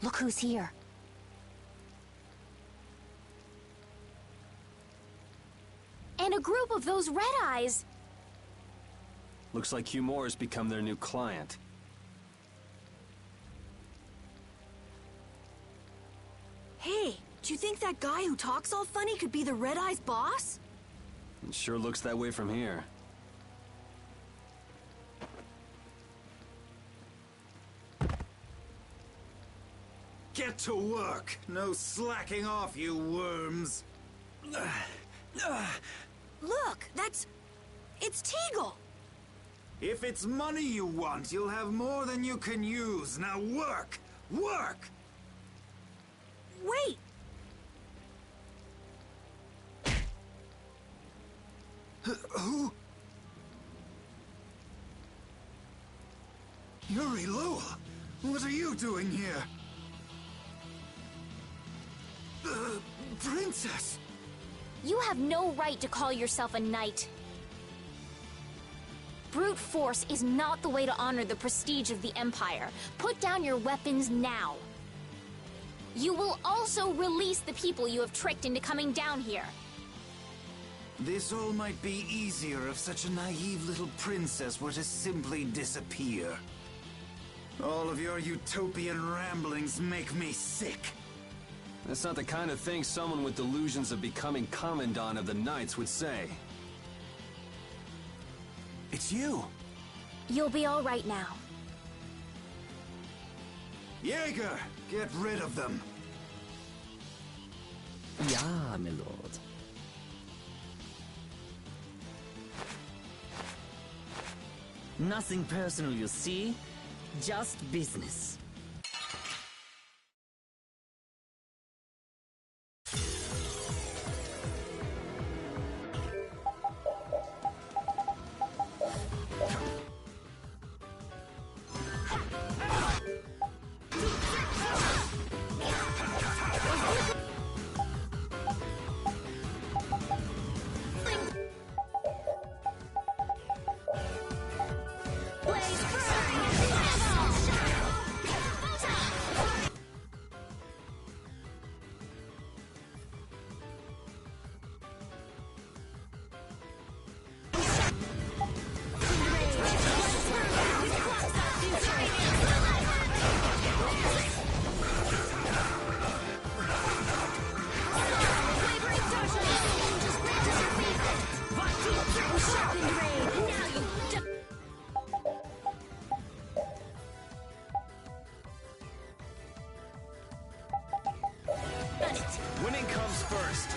Look who's here. And a group of those red eyes. Looks like Humore's become their new client. Hey, do you think that guy who talks all funny could be the Red Eye's boss? It sure looks that way from here. Get to work! No slacking off, you worms! Look, it's Teagle! If it's money you want, you'll have more than you can use. Now work! Work! Wait! Who? Yuri Lowell! What are you doing here? Princess! You have no right to call yourself a knight. Brute force is not the way to honor the prestige of the Empire. Put down your weapons now. You will also release the people you have tricked into coming down here. This all might be easier if such a naive little princess were to simply disappear. All of your utopian ramblings make me sick. That's not the kind of thing someone with delusions of becoming Commandant of the Knights would say. It's you! You'll be all right now. Yaeger! Get rid of them! Ja, my lord. Nothing personal, you see? Just business. Winning comes first.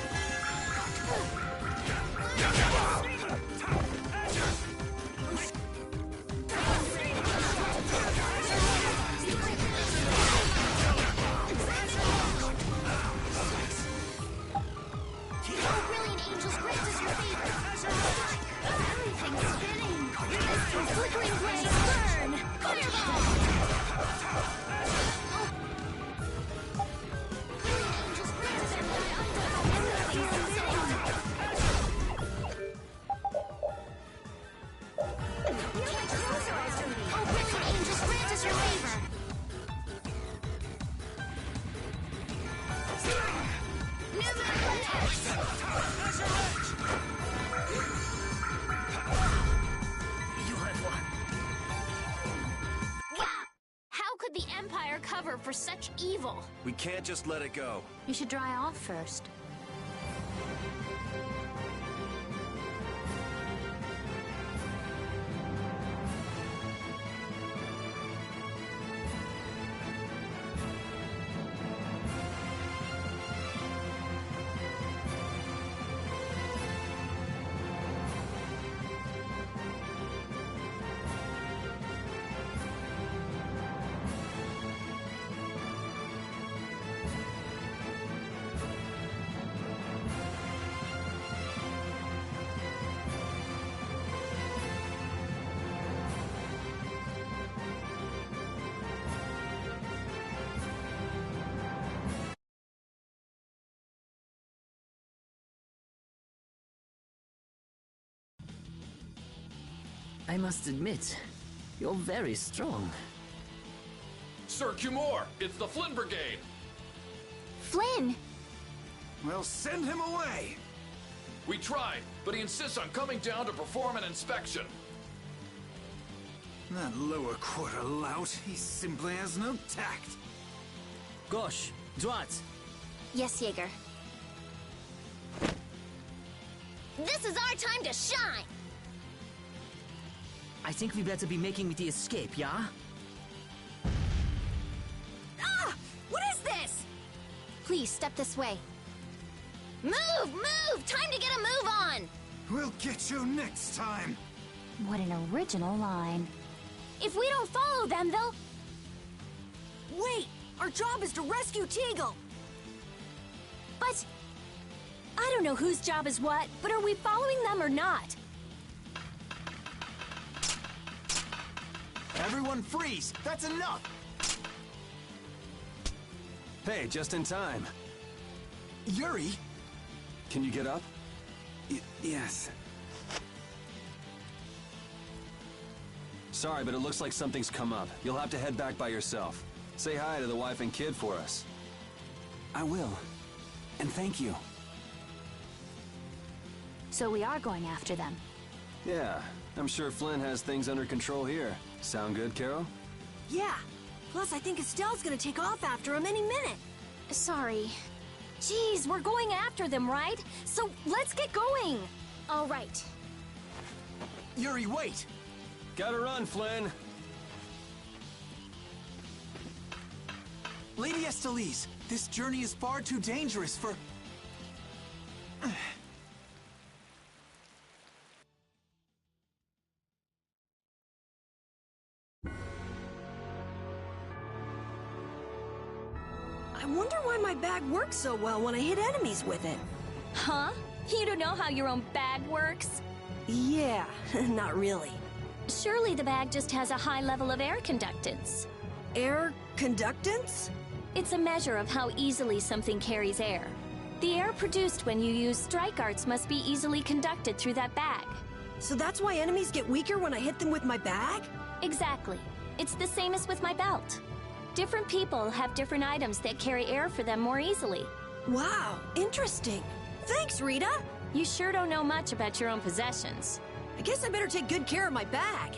For such evil. We can't just let it go. You should dry off first. I must admit, you're very strong. Sir Cumore, it's the Flynn Brigade. Flynn! Well, send him away! We tried, but he insists on coming down to perform an inspection. That lower quarter lout, he simply has no tact. Gosh, droite. Yes, Yaeger. This is our time to shine! I think we better be making the escape, yeah? Ah! What is this? Please, step this way. Move! Move! Time to get a move on! We'll get you next time! What an original line. If we don't follow them, they'll... Wait! Our job is to rescue Teagle! But... I don't know whose job is what, but are we following them or not? Everyone freeze! That's enough! Hey, just in time. Yuri? Can you get up? Yes. Sorry, but it looks like something's come up. You'll have to head back by yourself. Say hi to the wife and kid for us. I will. And thank you. So we are going after them. Yeah, I'm sure Flynn has things under control here. Sound good, Carol? Yeah. Plus, I think Estelle's gonna take off after him any minute. Sorry. Jeez, we're going after them, right? So let's get going! All right. Yuri, wait! Gotta run, Flynn! Lady Estellise, this journey is far too dangerous for... I wonder why my bag works so well when I hit enemies with it. Huh? You don't know how your own bag works? Yeah, not really. Surely the bag just has a high level of air conductance. Air conductance? It's a measure of how easily something carries air. The air produced when you use strike arts must be easily conducted through that bag. So that's why enemies get weaker when I hit them with my bag? Exactly. It's the same as with my belt. Different people have different items that carry air for them more easily. Wow, interesting. Thanks, Rita. You sure don't know much about your own possessions. I guess I better take good care of my bag.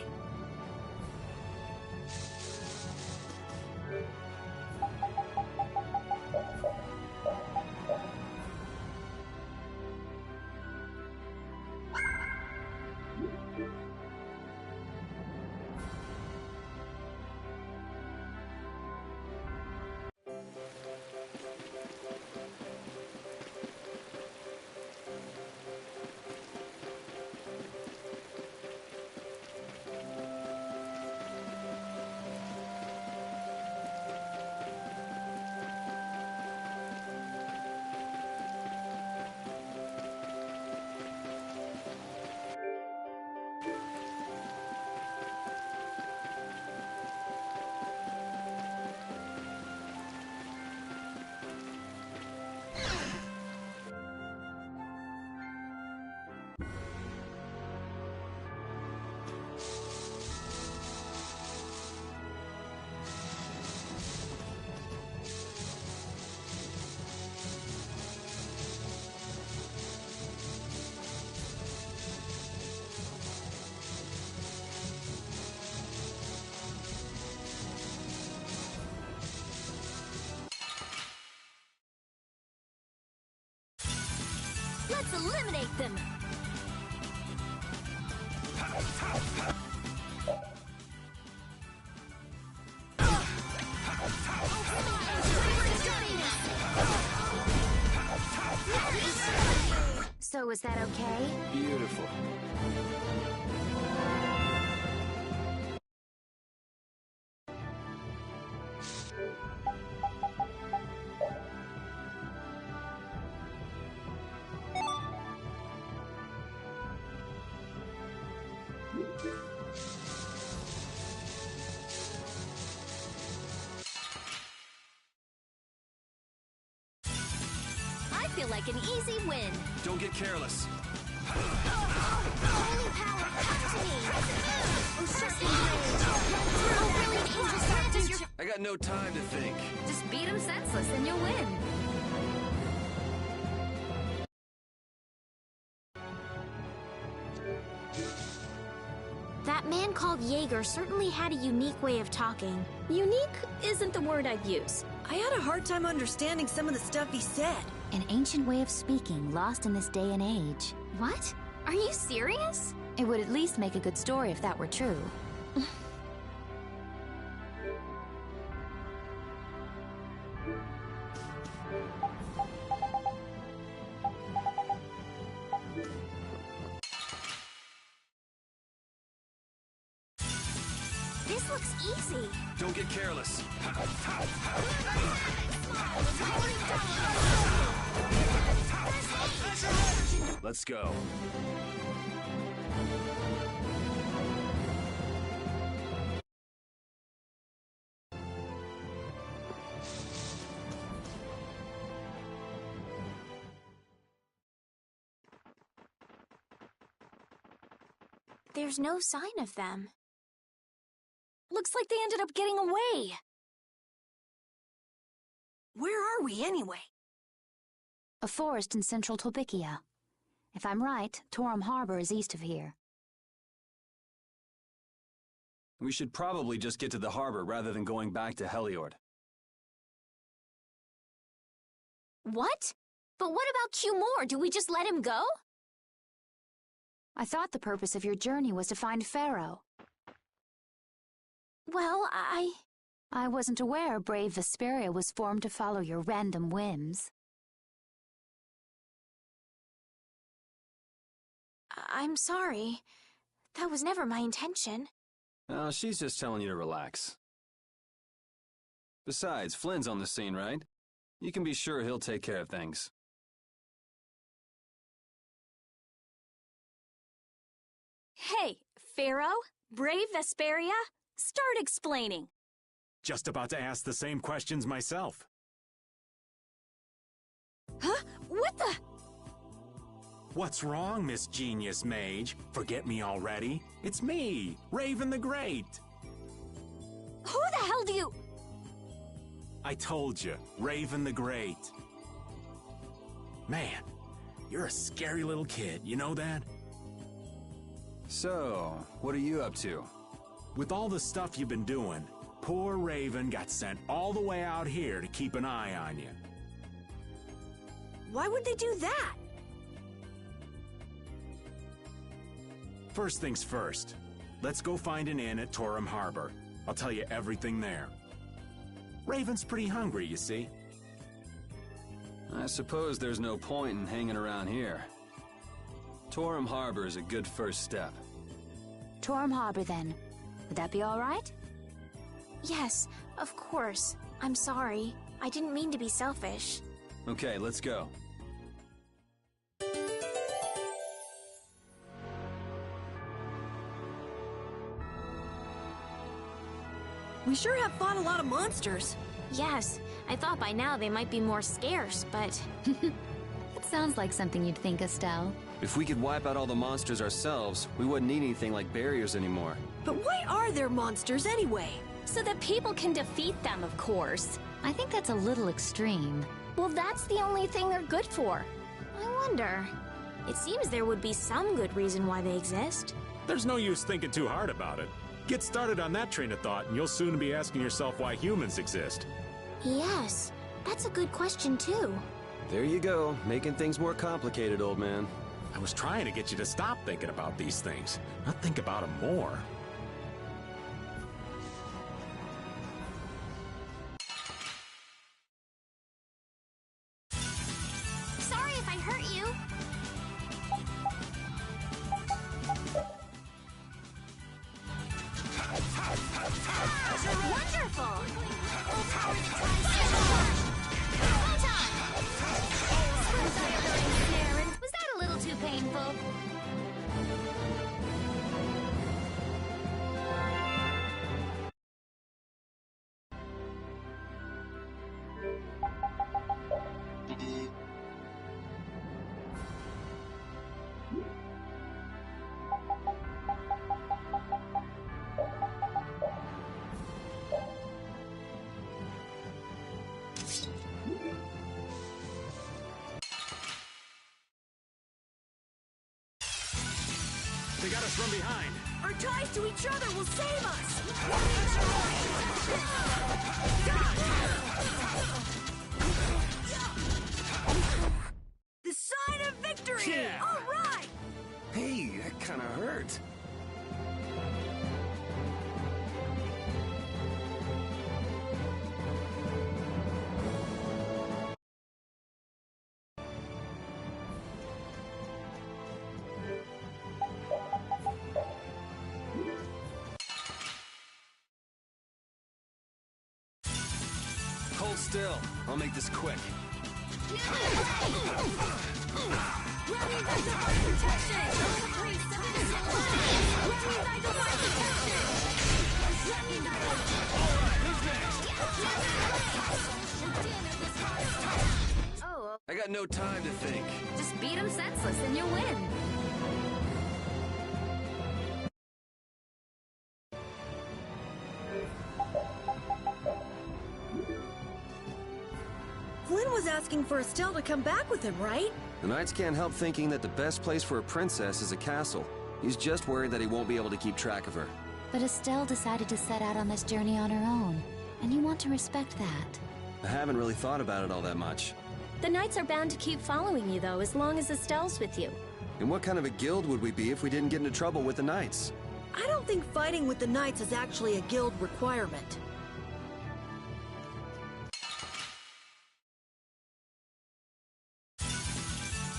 Let's eliminate them! So is that okay? Beautiful. I feel like an easy win. Don't get careless. Holy power, come to me! Oh, serpent rage! Oh, brilliant angel, does your... I got got no time to think. Just beat him senseless and you'll win. That man called Yaeger certainly had a unique way of talking. Unique isn't the word I'd use. I had a hard time understanding some of the stuff he said. An ancient way of speaking, lost in this day and age. What? Are you serious? It would at least make a good story if that were true. This looks easy. Don't get careless. Let's go. There's no sign of them. Looks like they ended up getting away. Where are we anyway? A forest in central Tolbikia. If I'm right, Torum Harbor is east of here. We should probably just get to the harbor rather than going back to Heliord. What? But what about Q-More? Do we just let him go? I thought the purpose of your journey was to find Pharaoh. Well, I wasn't aware brave Vesperia was formed to follow your random whims. I'm sorry. That was never my intention. Oh, she's just telling you to relax. Besides, Flynn's on the scene, right? You can be sure he'll take care of things. Hey, Pharaoh, brave Vesperia, start explaining. Just about to ask the same questions myself. Huh? What the? What's wrong, Miss Genius Mage? Forget me already? It's me, Raven the Great. Who the hell do you... I told you, Raven the Great. Man, you're a scary little kid, you know that? So, what are you up to? With all the stuff you've been doing, poor Raven got sent all the way out here to keep an eye on you. Why would they do that? First things first, let's go find an inn at Torum Harbor. I'll tell you everything there. Raven's pretty hungry, you see. I suppose there's no point in hanging around here. Torum Harbor is a good first step. Torum Harbor, then. Would that be all right? Yes, of course. I'm sorry. I didn't mean to be selfish. Okay, let's go. We sure have fought a lot of monsters. Yes, I thought by now they might be more scarce, but... It sounds like something you'd think, Estelle. If we could wipe out all the monsters ourselves, we wouldn't need anything like barriers anymore. But why are there monsters anyway? So that people can defeat them, of course. I think that's a little extreme. Well, that's the only thing they're good for. I wonder... It seems there would be some good reason why they exist. There's no use thinking too hard about it. Get started on that train of thought and you'll soon be asking yourself why humans exist. Yes, that's a good question too. There you go, making things more complicated, old man. I was trying to get you to stop thinking about these things, not think about them more. Sorry if I hurt you. Wonderful! Was that a little too painful? us from behind. Our ties to each other will save us! The sign of victory! Yeah. All right! Hey, that kinda hurt. Hold still. I'll make this quick. Oh, I got no time to think. just beat him senseless and you win. Flynn was asking for Estelle to come back with him, right? The Knights can't help thinking that the best place for a princess is a castle. He's just worried that he won't be able to keep track of her. But Estelle decided to set out on this journey on her own, and you want to respect that. I haven't really thought about it all that much. The Knights are bound to keep following you, though, as long as Estelle's with you. And what kind of a guild would we be if we didn't get into trouble with the Knights? I don't think fighting with the Knights is actually a guild requirement.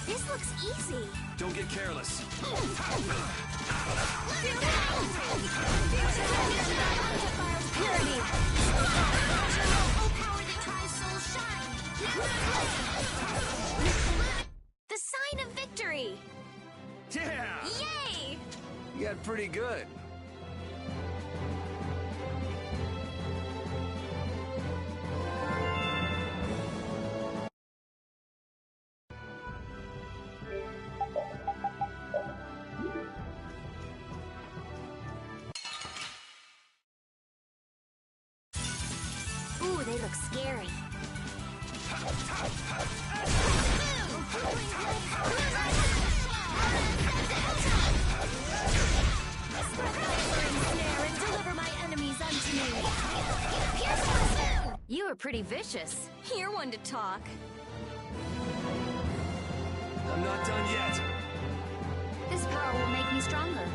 This looks easy. Don't get careless. The sign of victory! Yeah! Yay! You got pretty good. Ooh, they look scary. You are pretty vicious. You're one to talk. I'm not done yet. This power will make me stronger.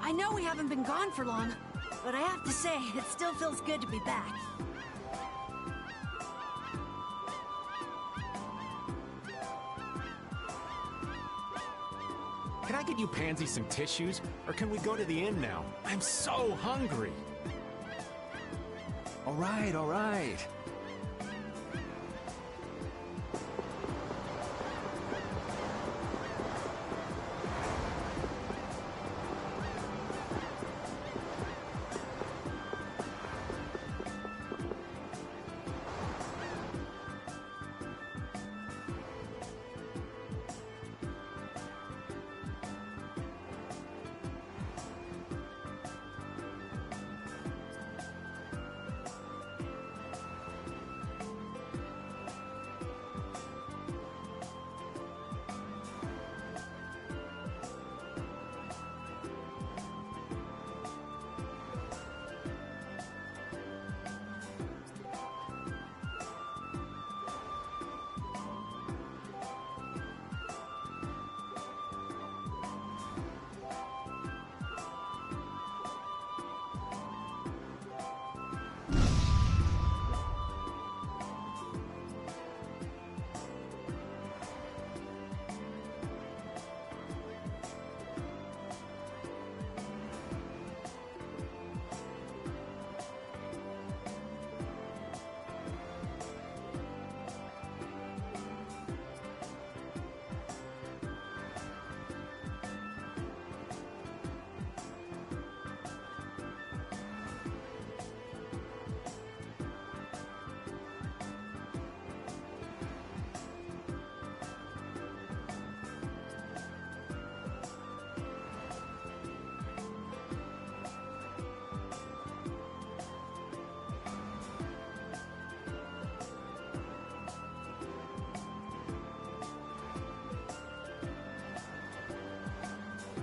I know we haven't been gone for long, but I have to say, it still feels good to be back. Can I get you Pansy some tissues, or can we go to the inn now? I'm so hungry. All right, all right.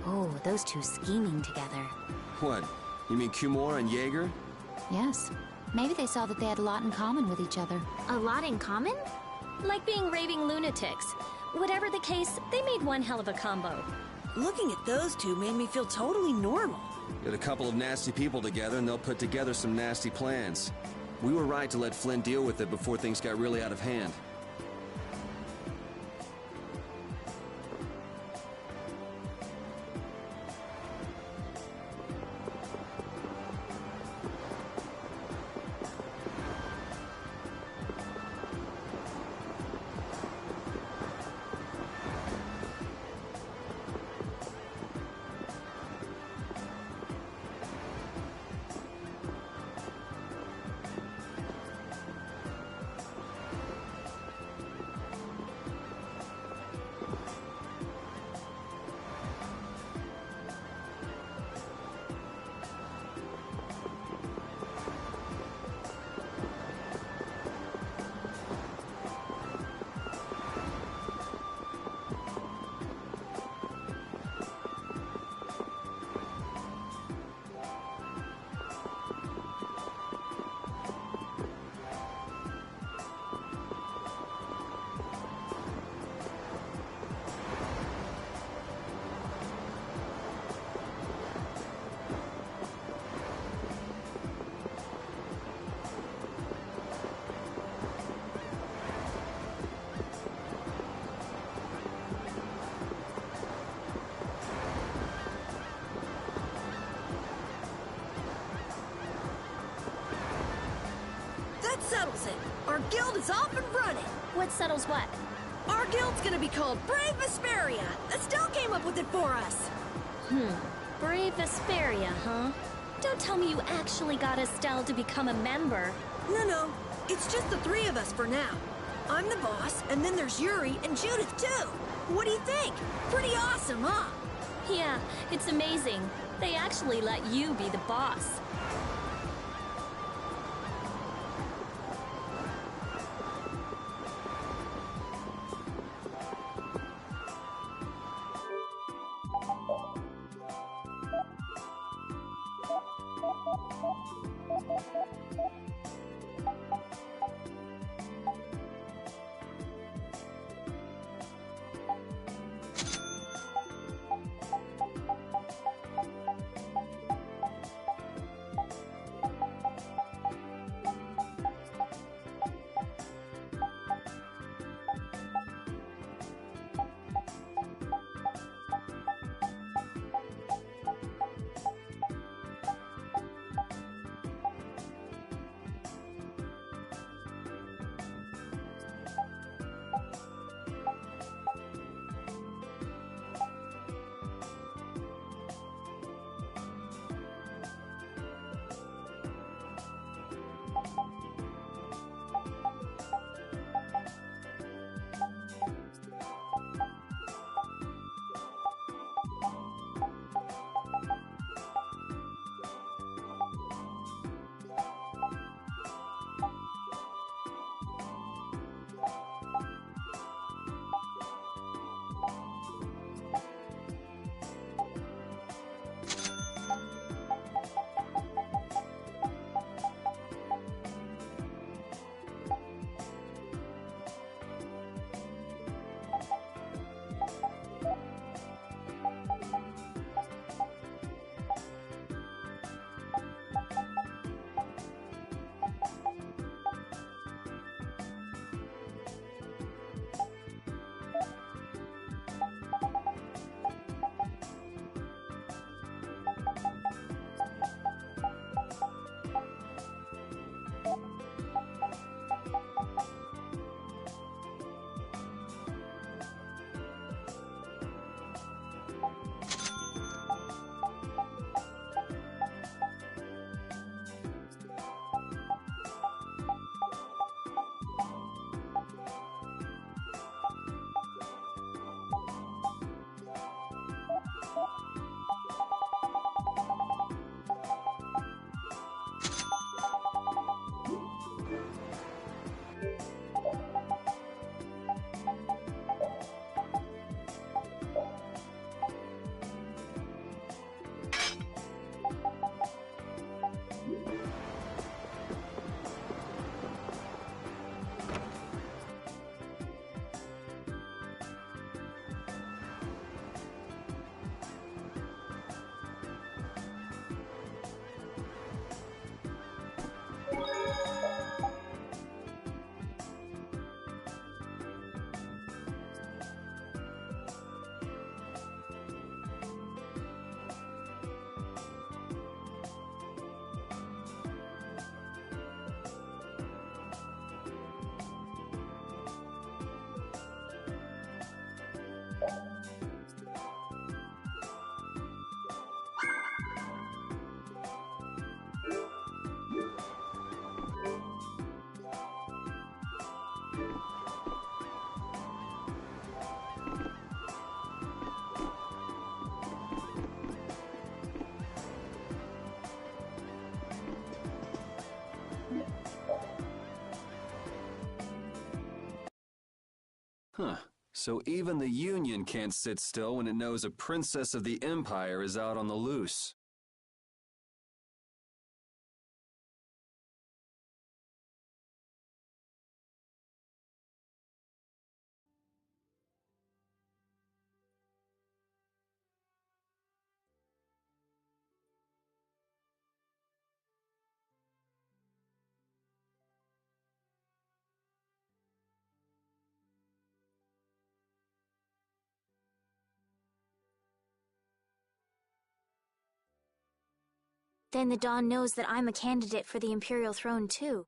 Oh, those two scheming together. What? You mean Kumor and Yaeger? Yes. Maybe they saw that they had a lot in common with each other. A lot in common? Like being raving lunatics. Whatever the case, they made one hell of a combo. Looking at those two made me feel totally normal. Get a couple of nasty people together and they'll put together some nasty plans. We were right to let Flynn deal with it before things got really out of hand. Settles it. Our guild is off and running. What settles what? Our guild's gonna be called Brave Vesperia. Estelle came up with it for us. Brave Vesperia, huh? Don't tell me you actually got Estelle to become a member. No. It's just the three of us for now. I'm the boss, and then there's Yuri and Judith, too. What do you think? Pretty awesome, huh? Yeah, it's amazing. They actually let you be the boss. Huh. So even the Union can't sit still when it knows a princess of the Empire is out on the loose. Then the Dawn knows that I'm a candidate for the Imperial throne, too.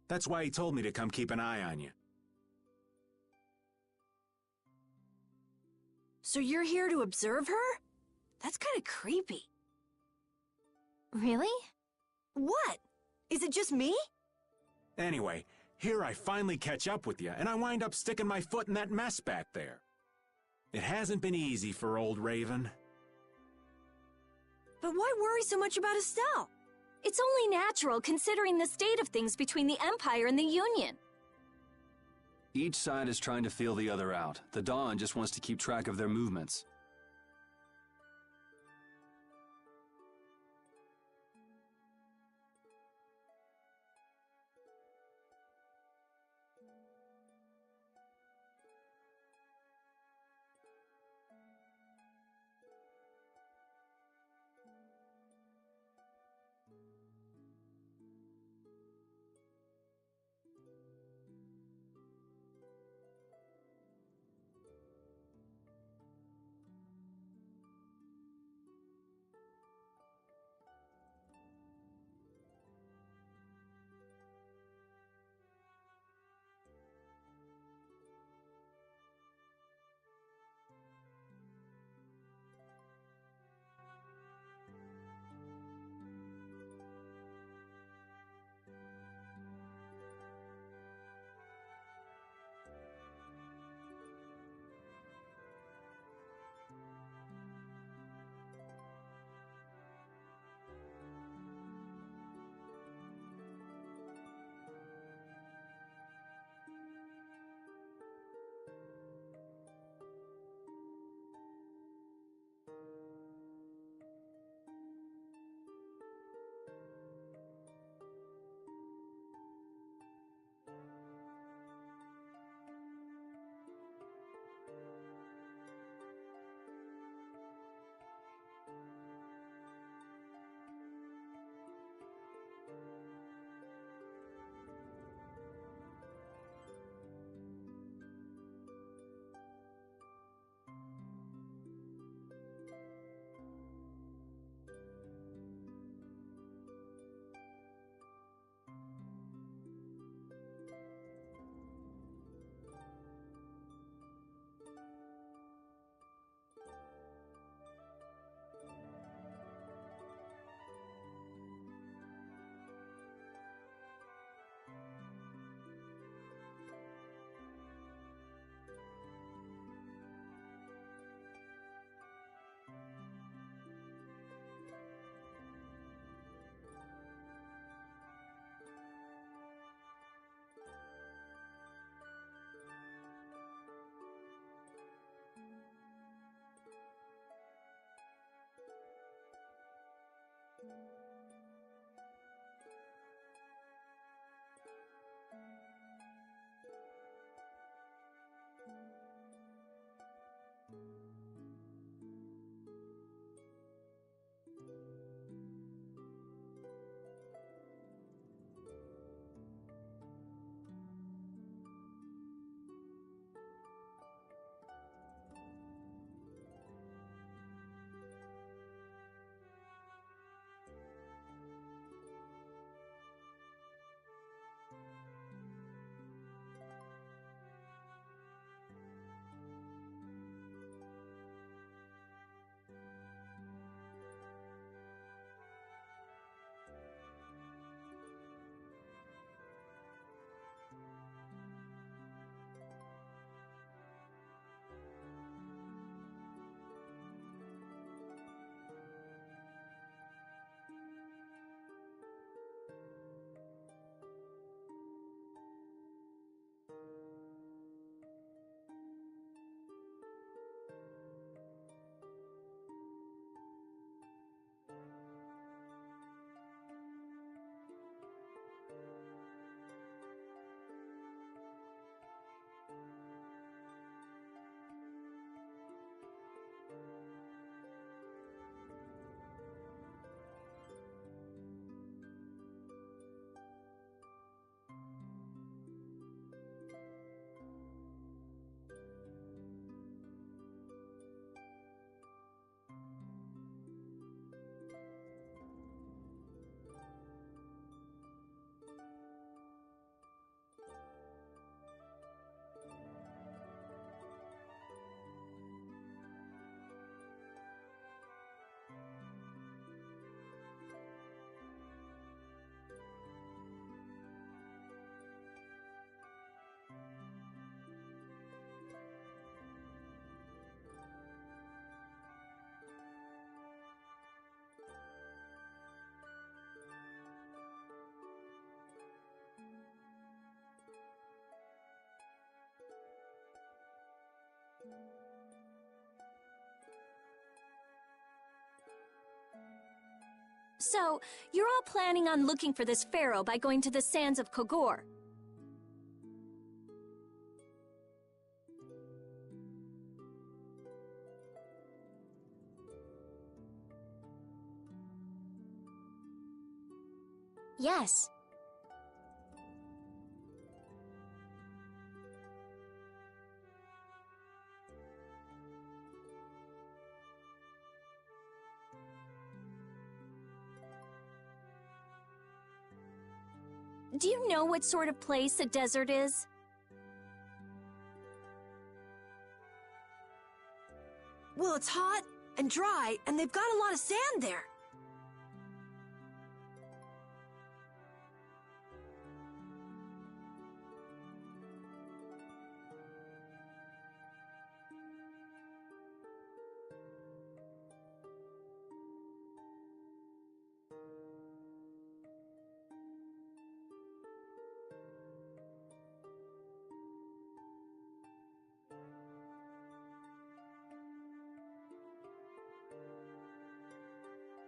That's why he told me to come keep an eye on you. So you're here to observe her? That's kind of creepy. Really? What? Is it just me? Anyway, here I finally catch up with you, and I wind up sticking my foot in that mess back there. It hasn't been easy for old Raven. But why worry so much about Estelle? It's only natural considering the state of things between the Empire and the Union. Each side is trying to feel the other out. The Dawn just wants to keep track of their movements. So, you're all planning on looking for this pharaoh by going to the sands of Kogor. Yes. Do you know what sort of place a desert is? Well, it's hot and dry, and they've got a lot of sand there.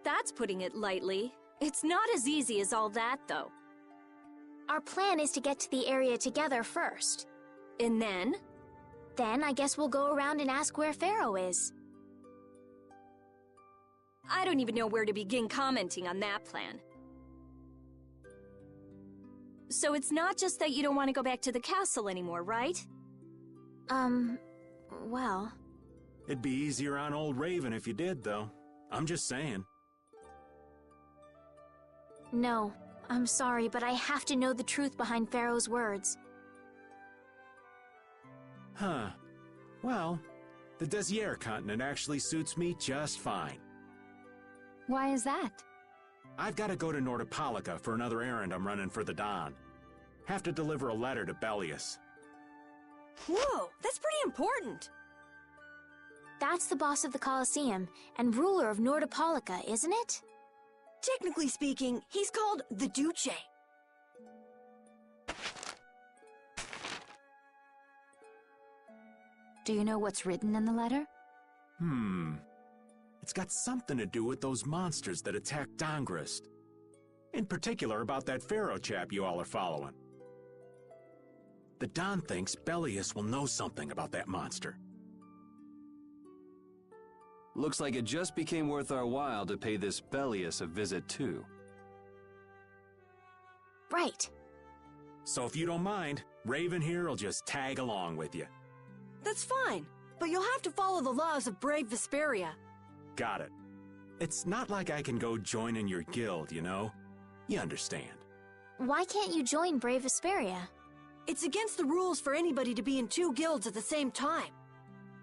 That's putting it lightly. It's not as easy as all that, though. Our plan is to get to the area together first. And then? Then I guess we'll go around and ask where Pharaoh is. I don't even know where to begin commenting on that plan. So it's not just that you don't want to go back to the castle anymore, right? Well... It'd be easier on old Raven if you did, though. I'm just saying. No, I'm sorry, but I have to know the truth behind Pharaoh's words. Huh. Well, the Desire continent actually suits me just fine. Why is that? I've got to go to Nordopolica for another errand I'm running for the Don. Have to deliver a letter to Bellius. Whoa, that's pretty important. That's the boss of the Colosseum and ruler of Nordopolica, isn't it? Technically speaking, he's called the Duce. Do you know what's written in the letter? It's got something to do with those monsters that attacked Dongrist. In particular about that Pharaoh chap you all are following. The Don thinks Bellius will know something about that monster. Looks like it just became worth our while to pay this Bellius a visit too. Right. So if you don't mind, Raven here will just tag along with you. That's fine, but you'll have to follow the laws of brave Vesperia. Got it. It's not like I can go join in your guild, you know? You understand. Why can't you join Brave Vesperia? It's against the rules for anybody to be in two guilds at the same time.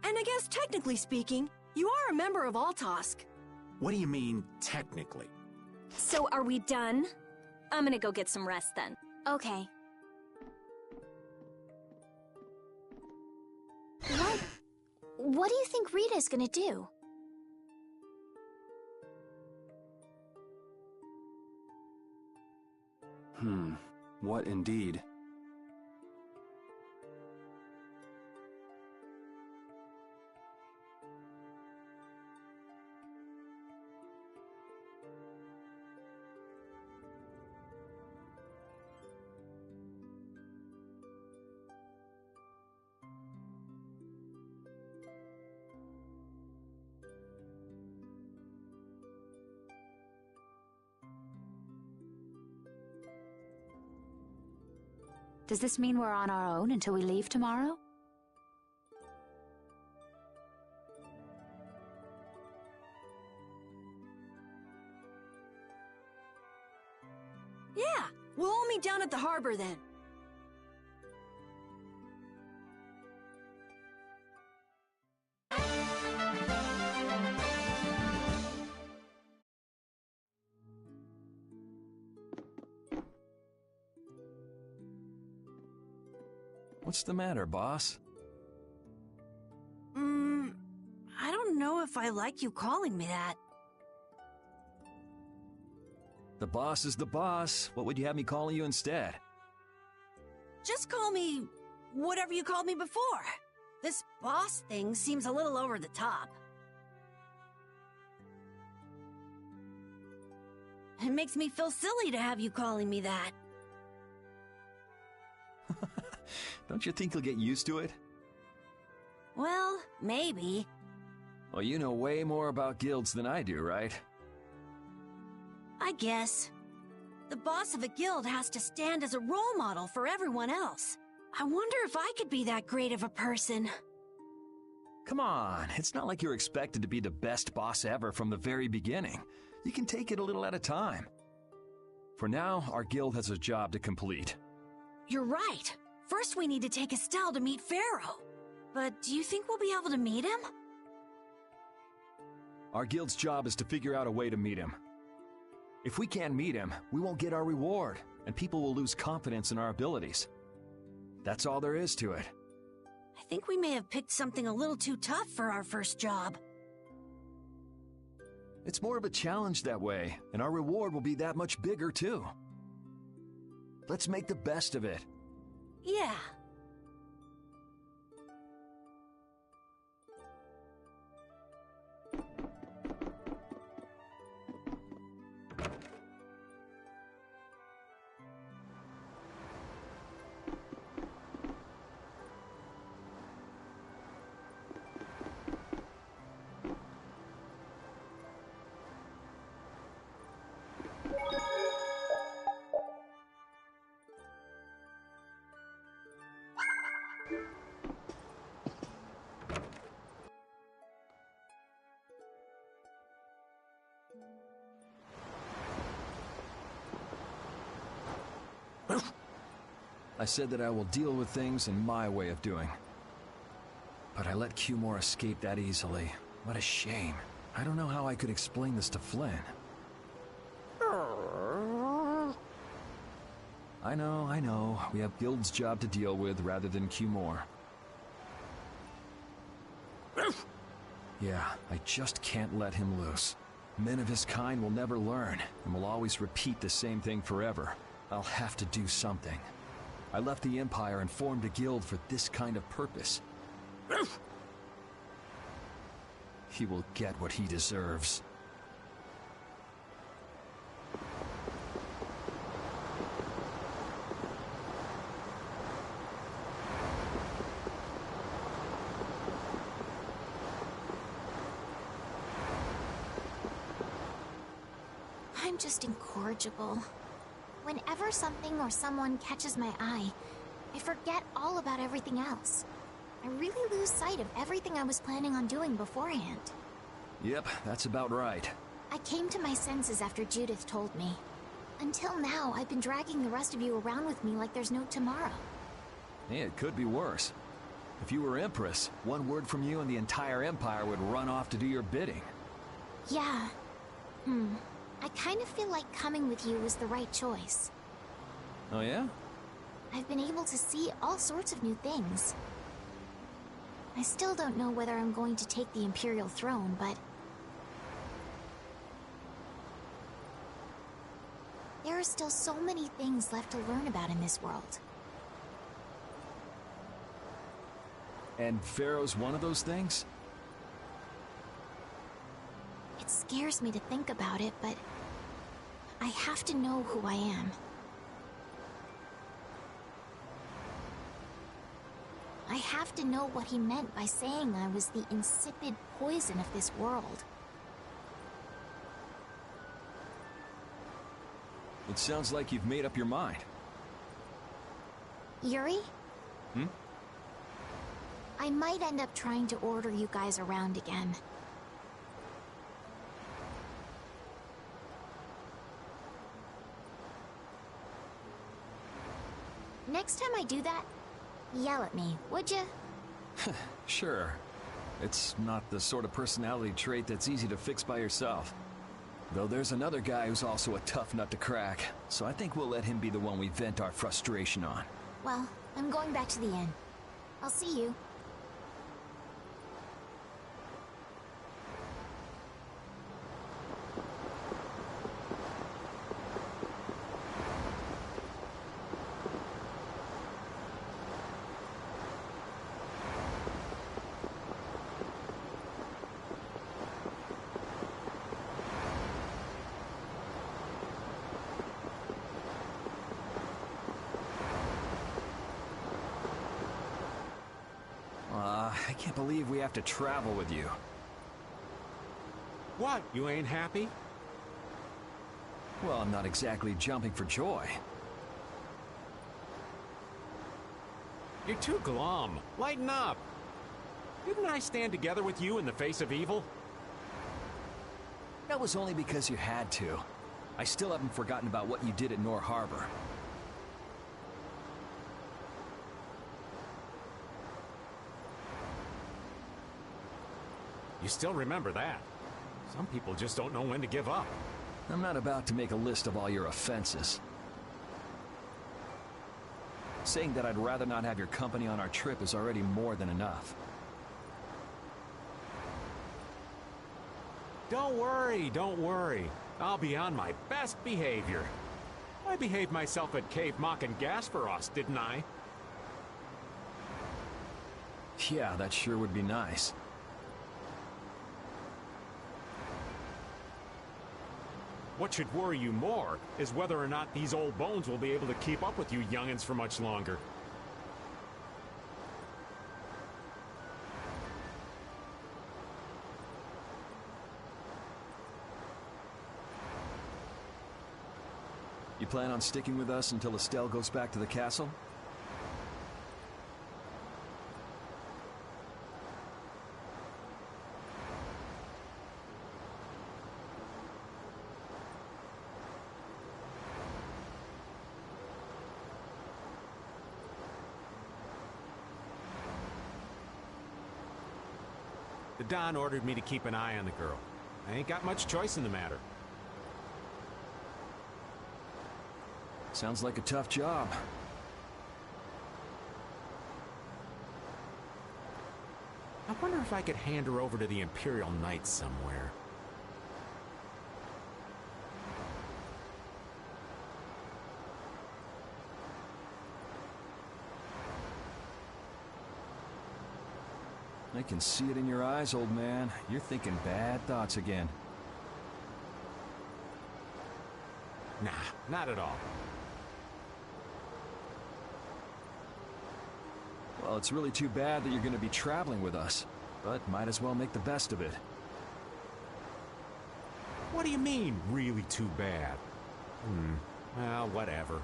And I guess technically speaking, you are a member of Altosk. What do you mean, technically? So are we done? I'm gonna go get some rest then. Okay. What do you think Rita's gonna do? What indeed? Does this mean we're on our own until we leave tomorrow? Yeah, we'll all meet down at the harbor then. What's the matter, boss? I don't know if I like you calling me that. The boss is the boss. What would you have me calling you instead? Just call me whatever you called me before. This boss thing seems a little over the top. It makes me feel silly to have you calling me that. Don't you think you'll get used to it? Well, maybe. Well, you know way more about guilds than I do, right? I guess. The boss of a guild has to stand as a role model for everyone else. I wonder if I could be that great of a person. Come on, it's not like you're expected to be the best boss ever from the very beginning. You can take it a little at a time. For now, our guild has a job to complete. You're right. First we need to take Estelle to meet Pharaoh. But do you think we'll be able to meet him? Our guild's job is to figure out a way to meet him. If we can't meet him, we won't get our reward, and people will lose confidence in our abilities. That's all there is to it. I think we may have picked something a little too tough for our first job. It's more of a challenge that way, and our reward will be that much bigger too. Let's make the best of it. Yeah. I said that I will deal with things in my way of doing. But I let Cumore escape that easily. What a shame. I don't know how I could explain this to Flynn. I know. We have Guild's job to deal with rather than Cumore. Yeah, I just can't let him loose. Men of his kind will never learn, and will always repeat the same thing forever. I'll have to do something. I left the Empire and formed a guild for this kind of purpose. He will get what he deserves. I'm just incorrigible. Whenever something or someone catches my eye, I forget all about everything else. I really lose sight of everything I was planning on doing beforehand. Yep, that's about right. I came to my senses after Judith told me. Until now, I've been dragging the rest of you around with me like there's no tomorrow. Yeah, it could be worse. If you were Empress, one word from you and the entire Empire would run off to do your bidding. Yeah. I kind of feel like coming with you was the right choice. Oh yeah? I've been able to see all sorts of new things. I still don't know whether I'm going to take the Imperial throne, but... there are still so many things left to learn about in this world. And Pharaoh's one of those things? It scares me to think about it, but... I have to know who I am. I have to know what he meant by saying I was the insipid poison of this world. It sounds like you've made up your mind. Yuri? I might end up trying to order you guys around again. Next time I do that, yell at me, would ya? Sure. It's not the sort of personality trait that's easy to fix by yourself. Though there's another guy who's also a tough nut to crack, so I think we'll let him be the one we vent our frustration on. Well, I'm going back to the inn. I'll see you. can't believe we have to travel with you. What, you ain't happy? Well, I'm not exactly jumping for joy. You're too glum. Lighten up. Didn't I stand together with you in the face of evil? That was only because you had to. I still haven't forgotten about what you did at Nor Harbor. You still remember that. Some people just don't know when to give up. I'm not about to make a list of all your offenses. Saying that I'd rather not have your company on our trip is already more than enough. Don't worry, don't worry. I'll be on my best behavior. I behaved myself at Cave Mock and Gasperos, didn't I? Yeah, that sure would be nice. What should worry you more is whether or not these old bones will be able to keep up with you youngins for much longer. You plan on sticking with us until Estelle goes back to the castle? The Don ordered me to keep an eye on the girl. I ain't got much choice in the matter. Sounds like a tough job. I wonder if I could hand her over to the Imperial Knights somewhere. I can see it in your eyes, old man. You're thinking bad thoughts again. Nah, not at all. Well, it's really too bad that you're going to be traveling with us, but might as well make the best of it. What do you mean, really too bad? Well, whatever.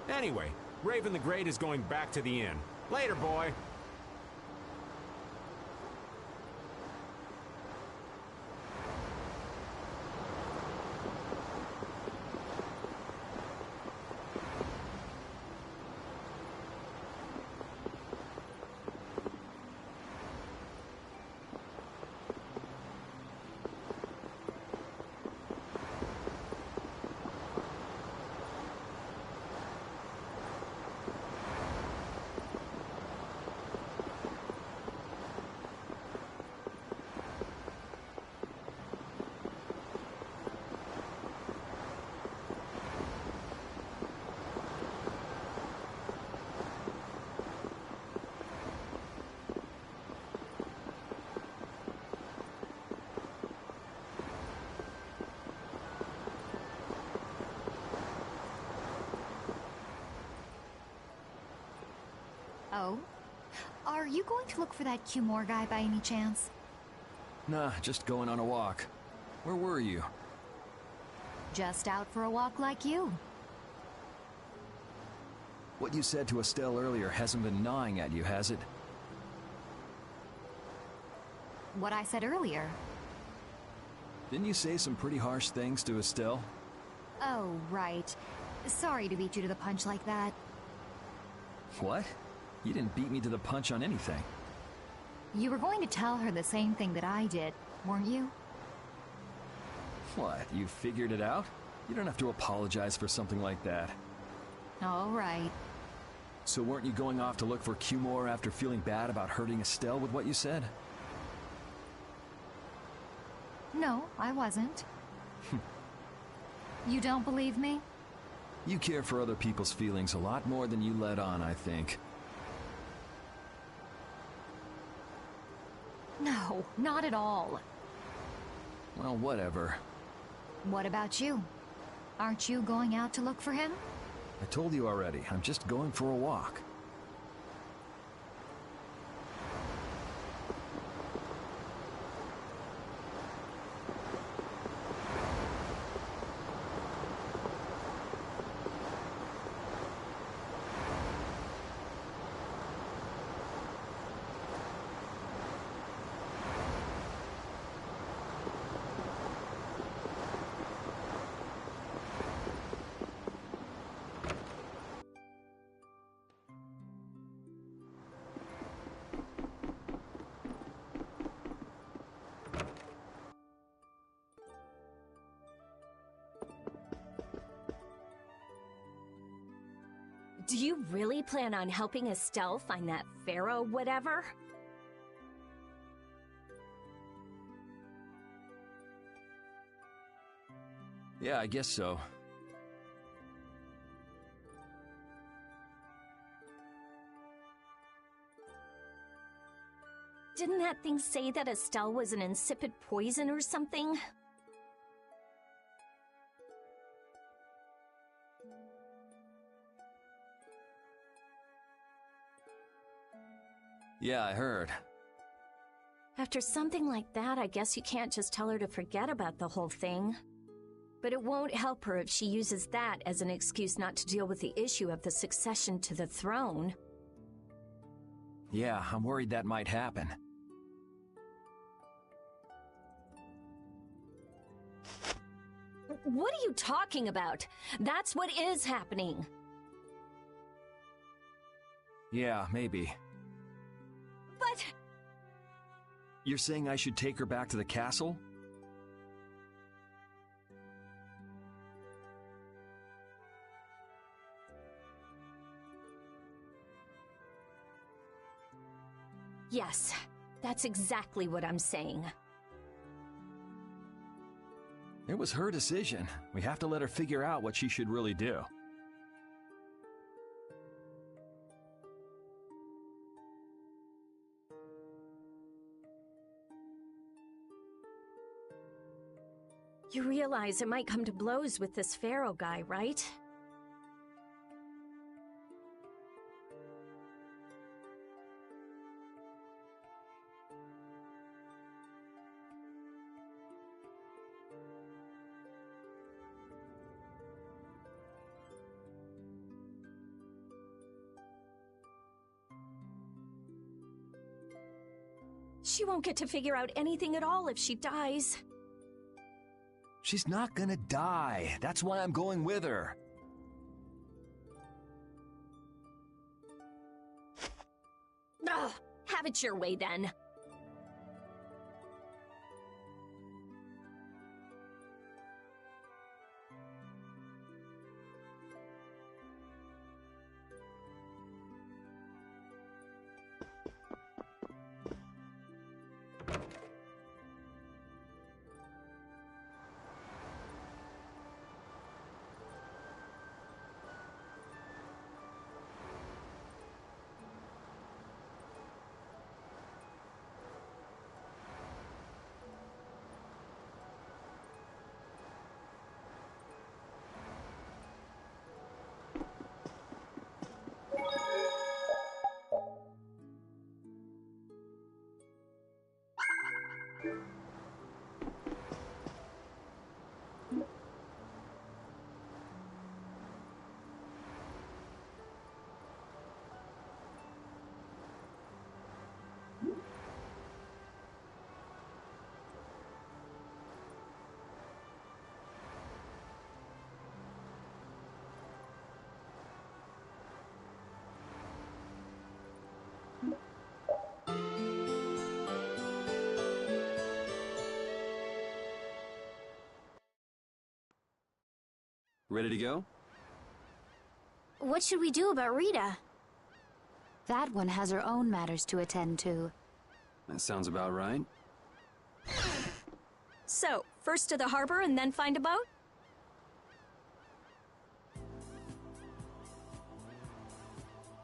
Anyway, Raven the Great is going back to the inn. Later, boy! Oh? Are you going to look for that Cumore guy by any chance? Nah, just going on a walk. Where were you? Just out for a walk like you. What you said to Estelle earlier hasn't been gnawing at you, has it? What I said earlier. Didn't you say some pretty harsh things to Estelle? Oh, right. Sorry to beat you to the punch like that. What? You didn't beat me to the punch on anything. You were going to tell her the same thing that I did, weren't you? What, you figured it out? You don't have to apologize for something like that. All right. So weren't you going off to look for Cumore after feeling bad about hurting Estelle with what you said? No, I wasn't. You don't believe me? You care for other people's feelings a lot more than you let on, I think. No, not at all. Well, whatever. What about you? Aren't you going out to look for him? I told you already, I'm just going for a walk. Do you really plan on helping Estelle find that pharaoh whatever? Yeah, I guess so. Didn't that thing say that Estelle was an insipid poison or something? Yeah, I heard. After something like that, I guess you can't just tell her to forget about the whole thing. But it won't help her if she uses that as an excuse not to deal with the issue of the succession to the throne. Yeah, I'm worried that might happen. What are you talking about? That's what is happening. Yeah, maybe. But... You're saying I should take her back to the castle? Yes, that's exactly what I'm saying. It was her decision. We have to let her figure out what she should really do. You realize it might come to blows with this pharaoh guy, right? She won't get to figure out anything at all if she dies. She's not gonna die. That's why I'm going with her. Ugh, have it your way then. Ready to go? What should we do about Rita? That one has her own matters to attend to. That sounds about right. So, first to the harbor and then find a boat?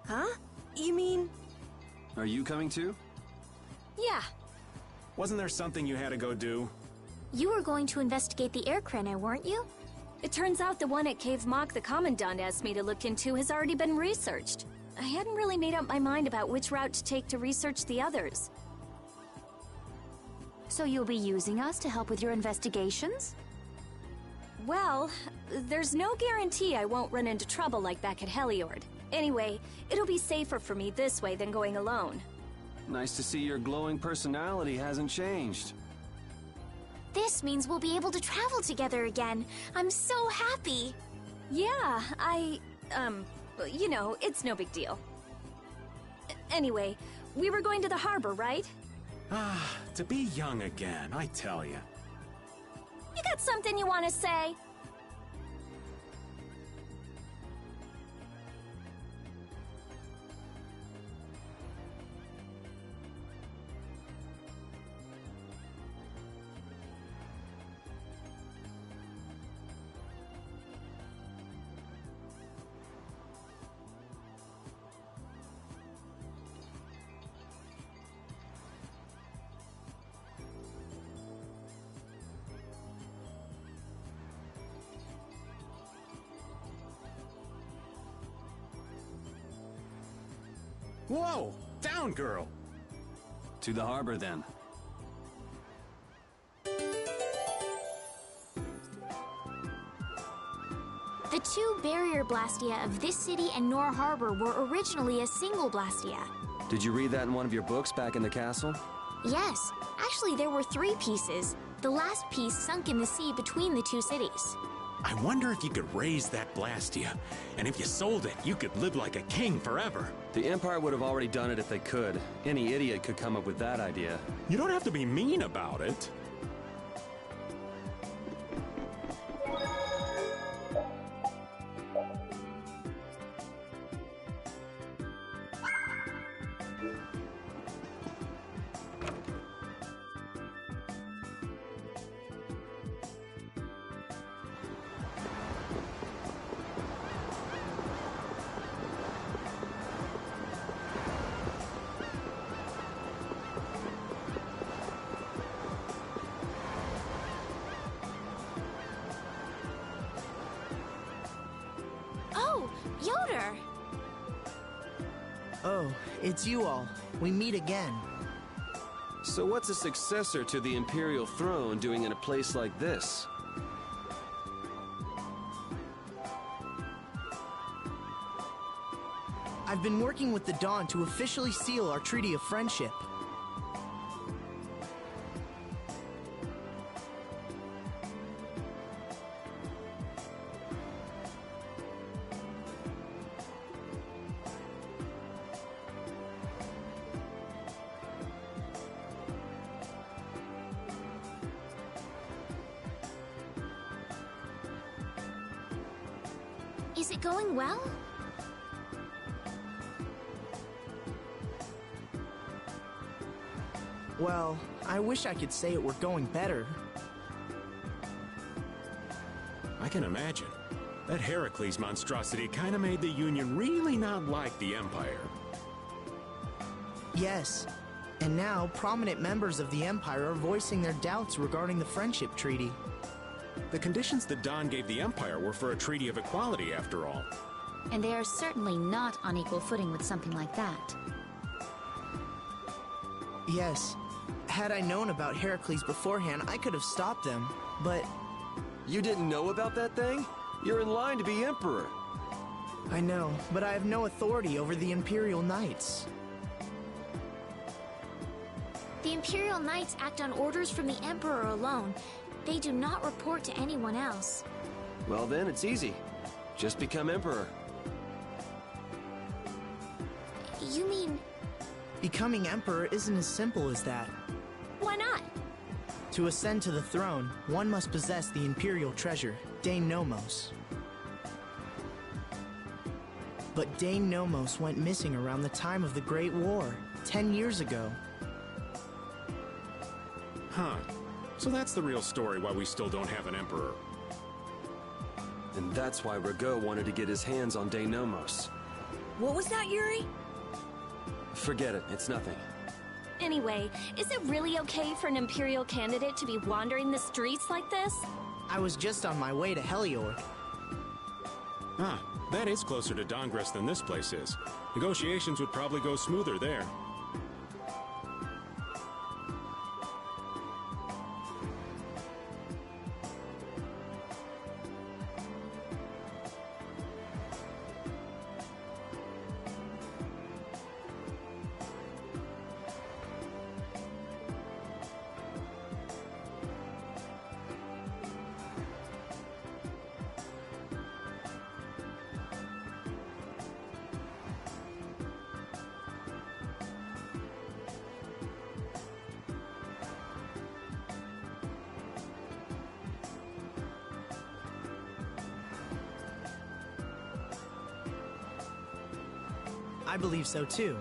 Huh? You mean... Are you coming too? Yeah. Wasn't there something you had to go do? You were going to investigate the air crenna, weren't you? It turns out the one at Cave Mock the Commandant asked me to look into has already been researched. I hadn't really made up my mind about which route to take to research the others. So you'll be using us to help with your investigations? Well, there's no guarantee I won't run into trouble like back at Heliord. Anyway, it'll be safer for me this way than going alone. Nice to see your glowing personality hasn't changed. This means we'll be able to travel together again. I'm so happy. Yeah, you know, it's no big deal. Anyway, we were going to the harbor, right? Ah, to be young again, I tell you. You got something you want to say? Whoa! Down, girl! To the harbor, then. The two barrier blastia of this city and Nor Harbor were originally a single blastia. Did you read that in one of your books back in the castle? Yes, actually there were 3 pieces. The last piece sunk in the sea between the 2 cities. I wonder if you could raise that Blastia, and if you sold it, you could live like a king forever. The Empire would have already done it if they could. Any idiot could come up with that idea. You don't have to be mean about it. Oh, Yaeger! Oh, it's you all. We meet again. So what's a successor to the Imperial throne doing in a place like this? I've been working with the Dawn to officially seal our Treaty of Friendship. Is it going well? Well, I wish I could say it were going better. I can imagine. That Heracles monstrosity kinda made the Union really not like the Empire. Yes, and now prominent members of the Empire are voicing their doubts regarding the Friendship Treaty. The conditions that Dawn gave the Empire were for a treaty of equality, after all. And they are certainly not on equal footing with something like that. Yes. Had I known about Heracles beforehand, I could have stopped them, but... You didn't know about that thing? You're in line to be Emperor. I know, but I have no authority over the Imperial Knights. The Imperial Knights act on orders from the Emperor alone. They do not report to anyone else. Well then, it's easy. Just become Emperor. You mean... Becoming Emperor isn't as simple as that. Why not? To ascend to the throne, one must possess the Imperial treasure, Dane Nomos. But Dane Nomos went missing around the time of the Great War, 10 years ago. Huh. So that's the real story why we still don't have an Emperor. And that's why Rago wanted to get his hands on Dane Nomos. What was that, Yuri? Forget it, it's nothing. Anyway, is it really okay for an Imperial candidate to be wandering the streets like this? I was just on my way to Heliord. Ah, that is closer to Dongres than this place is. Negotiations would probably go smoother there. I believe so too.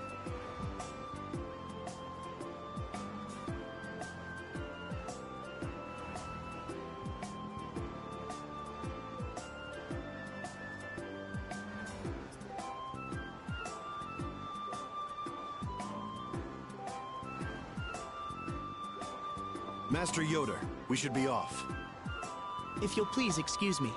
Master Yaeger, we should be off. If you'll please excuse me.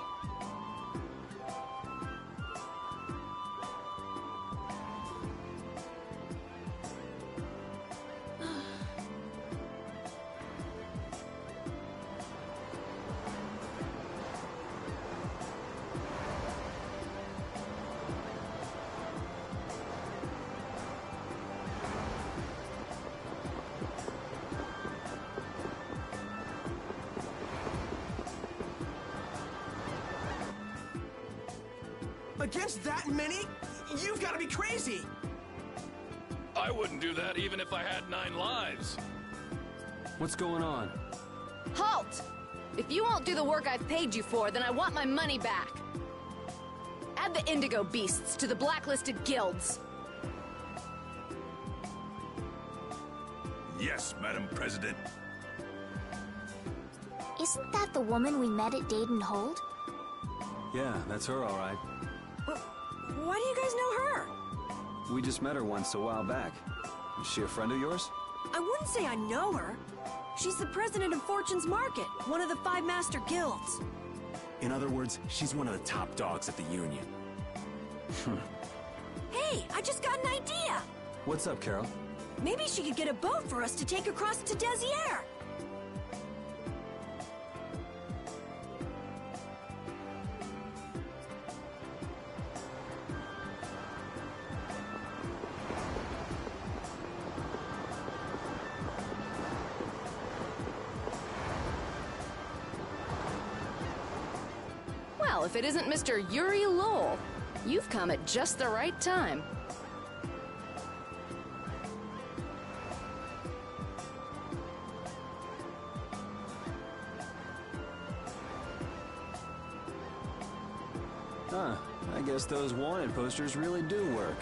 Against that many? You've got to be crazy! I wouldn't do that even if I had 9 lives. What's going on? Halt! If you won't do the work I've paid you for, then I want my money back. Add the indigo beasts to the blacklisted guilds. Yes, Madam President. Isn't that the woman we met at Dayton Hold? Yeah, that's her, all right. Why do you guys know her? We just met her once a while back. Is she a friend of yours? I wouldn't say I know her. She's the president of Fortune's Market, one of the 5 master guilds. In other words, she's one of the top dogs at the Union. Hey, I just got an idea! What's up, Carol? Maybe she could get a boat for us to take across to Desierre. Well, if it isn't Mr. Yuri Lowell, you've come at just the right time. Huh, I guess those wanted posters really do work.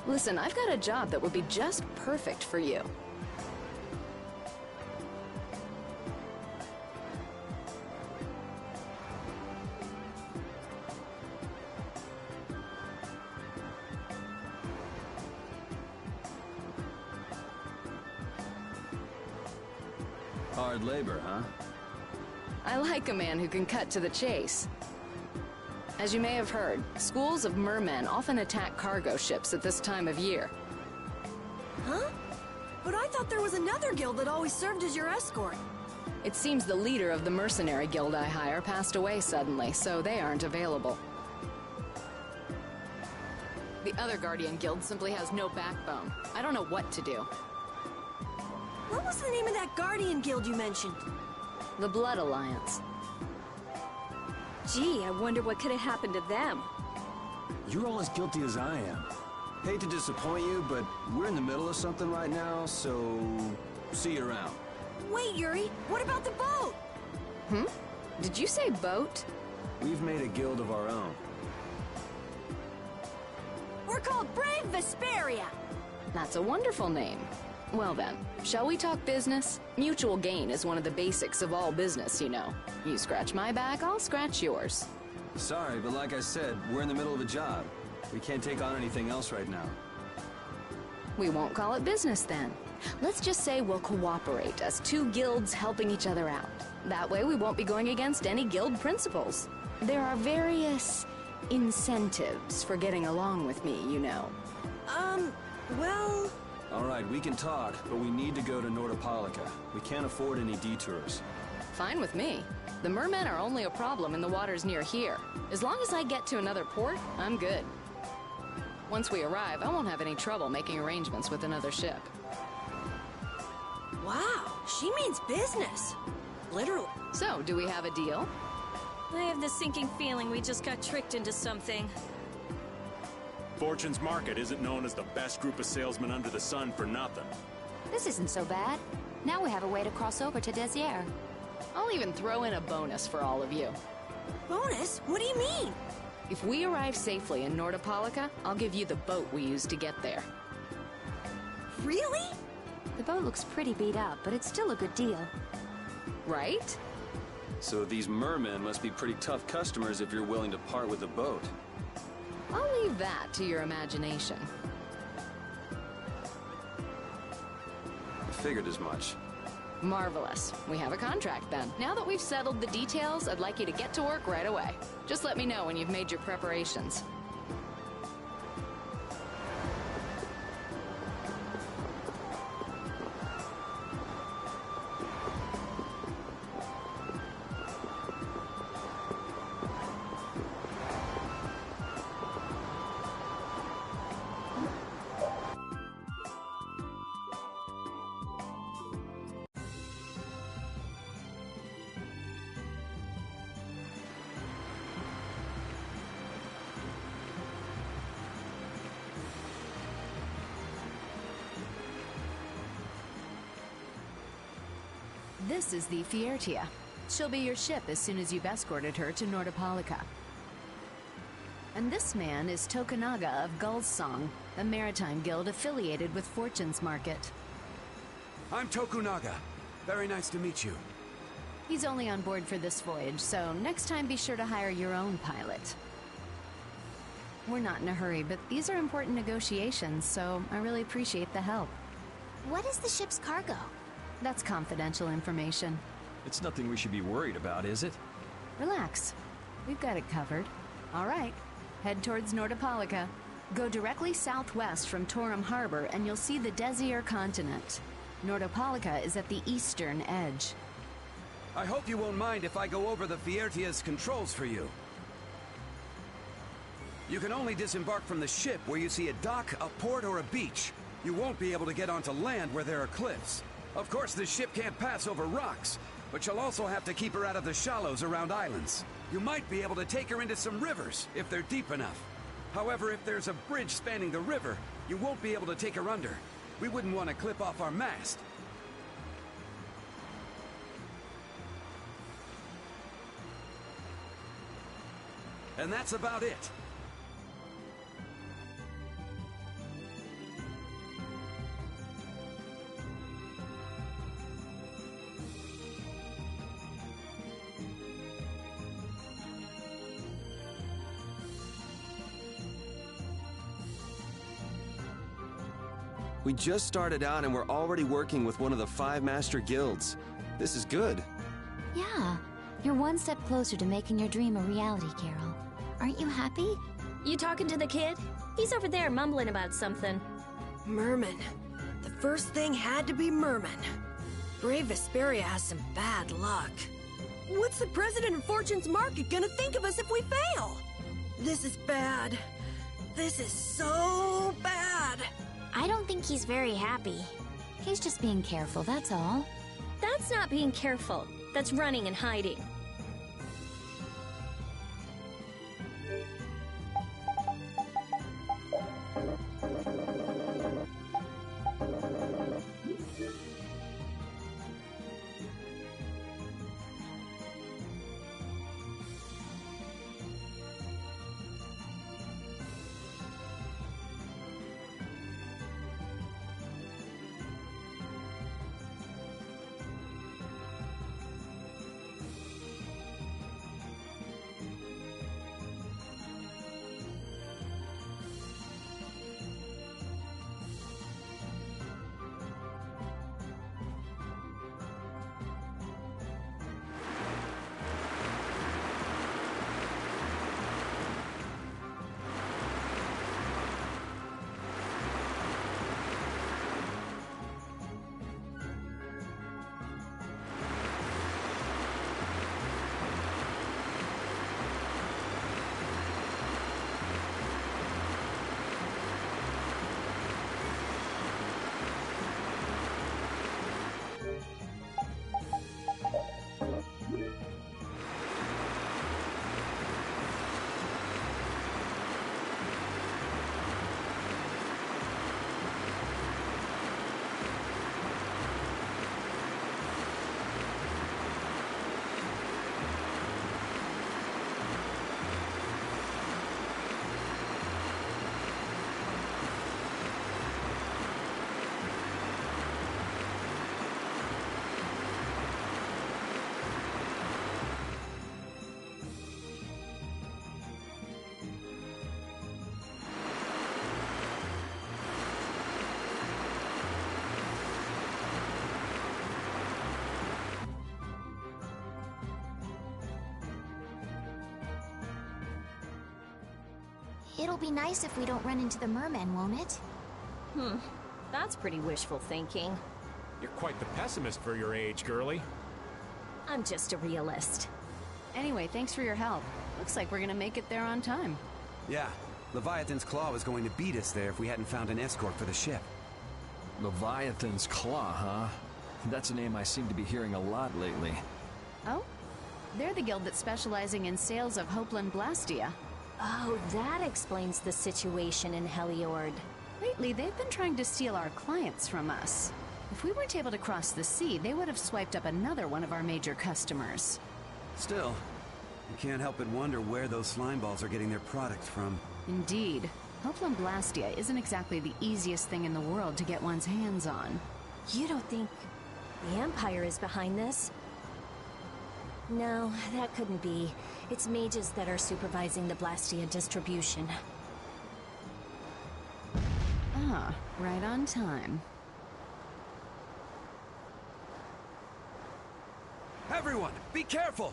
Listen, I've got a job that would be just perfect for you. Hard labor, huh? I like a man who can cut to the chase. As you may have heard, schools of mermen often attack cargo ships at this time of year. Huh? But I thought there was another guild that always served as your escort. It seems the leader of the mercenary guild I hire passed away suddenly, so they aren't available. The other Guardian Guild simply has no backbone. I don't know what to do. What was the name of that Guardian Guild you mentioned? The Blood Alliance. Gee, I wonder what could have happened to them. You're all as guilty as I am. Hate to disappoint you, but we're in the middle of something right now, so see you around. Wait, Yuri, what about the boat? Did you say boat? We've made a guild of our own. We're called Brave Vesperia. That's a wonderful name. Well then, shall we talk business? Mutual gain is one of the basics of all business, you know. You scratch my back, I'll scratch yours. Sorry, but like I said, we're in the middle of a job. We can't take on anything else right now. We won't call it business then. Let's just say we'll cooperate as 2 guilds helping each other out. That way we won't be going against any guild principles. There are various incentives for getting along with me, you know. Well... All right, we can talk, but we need to go to Nordopolica. We can't afford any detours. Fine with me. The mermen are only a problem in the waters near here. As long as I get to another port, I'm good. Once we arrive, I won't have any trouble making arrangements with another ship. Wow, she means business. Literally. So, do we have a deal? I have the sinking feeling we just got tricked into something. Fortune's Market isn't known as the best group of salesmen under the sun for nothing. This isn't so bad. Now we have a way to cross over to Desierre. I'll even throw in a bonus for all of you. Bonus? What do you mean? If we arrive safely in Nordopolica, I'll give you the boat we used to get there. Really? The boat looks pretty beat up, but it's still a good deal. Right? So these mermen must be pretty tough customers if you're willing to part with the boat. I'll leave that to your imagination. I figured as much. Marvelous. We have a contract then. Now that we've settled the details, I'd like you to get to work right away. Just let me know when you've made your preparations. This is the Fiertia. She'll be your ship as soon as you've escorted her to Nordopolica. And this man is Tokunaga of Gull's Song, a maritime guild affiliated with Fortune's Market. I'm Tokunaga. Very nice to meet you. He's only on board for this voyage, so next time be sure to hire your own pilot. We're not in a hurry, but these are important negotiations, so I really appreciate the help. What is the ship's cargo? That's confidential information. It's nothing we should be worried about, is it? Relax. We've got it covered. All right. Head towards Nordopolica. Go directly southwest from Torum Harbor and you'll see the Desir continent. Nordopolica is at the eastern edge. I hope you won't mind if I go over the Fiertia's controls for you. You can only disembark from the ship where you see a dock, a port, or a beach. You won't be able to get onto land where there are cliffs. Of course, the ship can't pass over rocks, but you'll also have to keep her out of the shallows around islands. You might be able to take her into some rivers, if they're deep enough. However, if there's a bridge spanning the river, you won't be able to take her under. We wouldn't want to clip off our mast. And that's about it. We just started out and we're already working with one of the 5 master guilds. This is good. Yeah, you're one step closer to making your dream a reality, Carol. Aren't you happy? You talking to the kid? He's over there mumbling about something. Merman. The first thing had to be Merman. Brave Vesperia has some bad luck. What's the president of Fortune's Market gonna think of us if we fail? This is bad. This is so bad. I don't think he's very happy. He's just being careful, that's all. That's not being careful. That's running and hiding. It'll be nice if we don't run into the mermen, won't it? That's pretty wishful thinking. You're quite the pessimist for your age, girlie. I'm just a realist. Anyway, thanks for your help. Looks like we're gonna make it there on time. Yeah, Leviathan's Claw was going to beat us there if we hadn't found an escort for the ship. Leviathan's Claw, huh? That's a name I seem to be hearing a lot lately. Oh? They're the guild that's specializing in sales of Hopeland Blastia. Oh, that explains the situation in Heliord. Lately, they've been trying to steal our clients from us. If we weren't able to cross the sea, they would have swiped up another one of our major customers. Still, you can't help but wonder where those slime balls are getting their product from. Indeed. Hopelum Blastia isn't exactly the easiest thing in the world to get one's hands on. You don't think the Empire is behind this? No, that couldn't be. It's mages that are supervising the Blastia distribution. Ah, right on time. Everyone, be careful!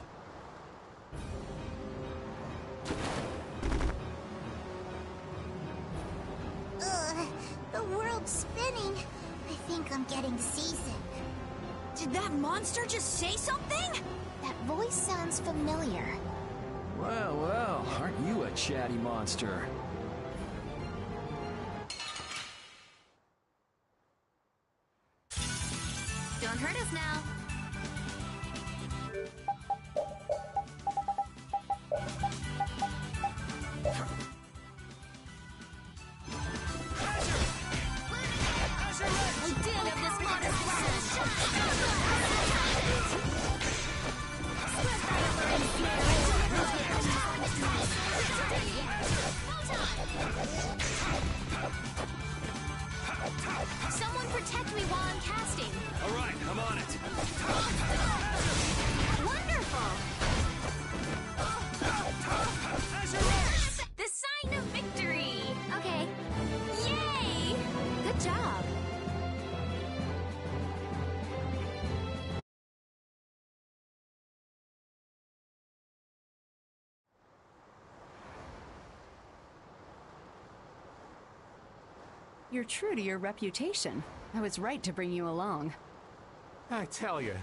The world's spinning. I think I'm getting seasick. Did that monster just say something? That voice sounds familiar. Well, well, aren't you a chatty monster? Don't hurt us now. Someone protect me while I'm casting. All right, I'm on it. Wonderful. The sign of victory! Okay. Yay! Good job. You're true to your reputation. I was right to bring you along. I tell you,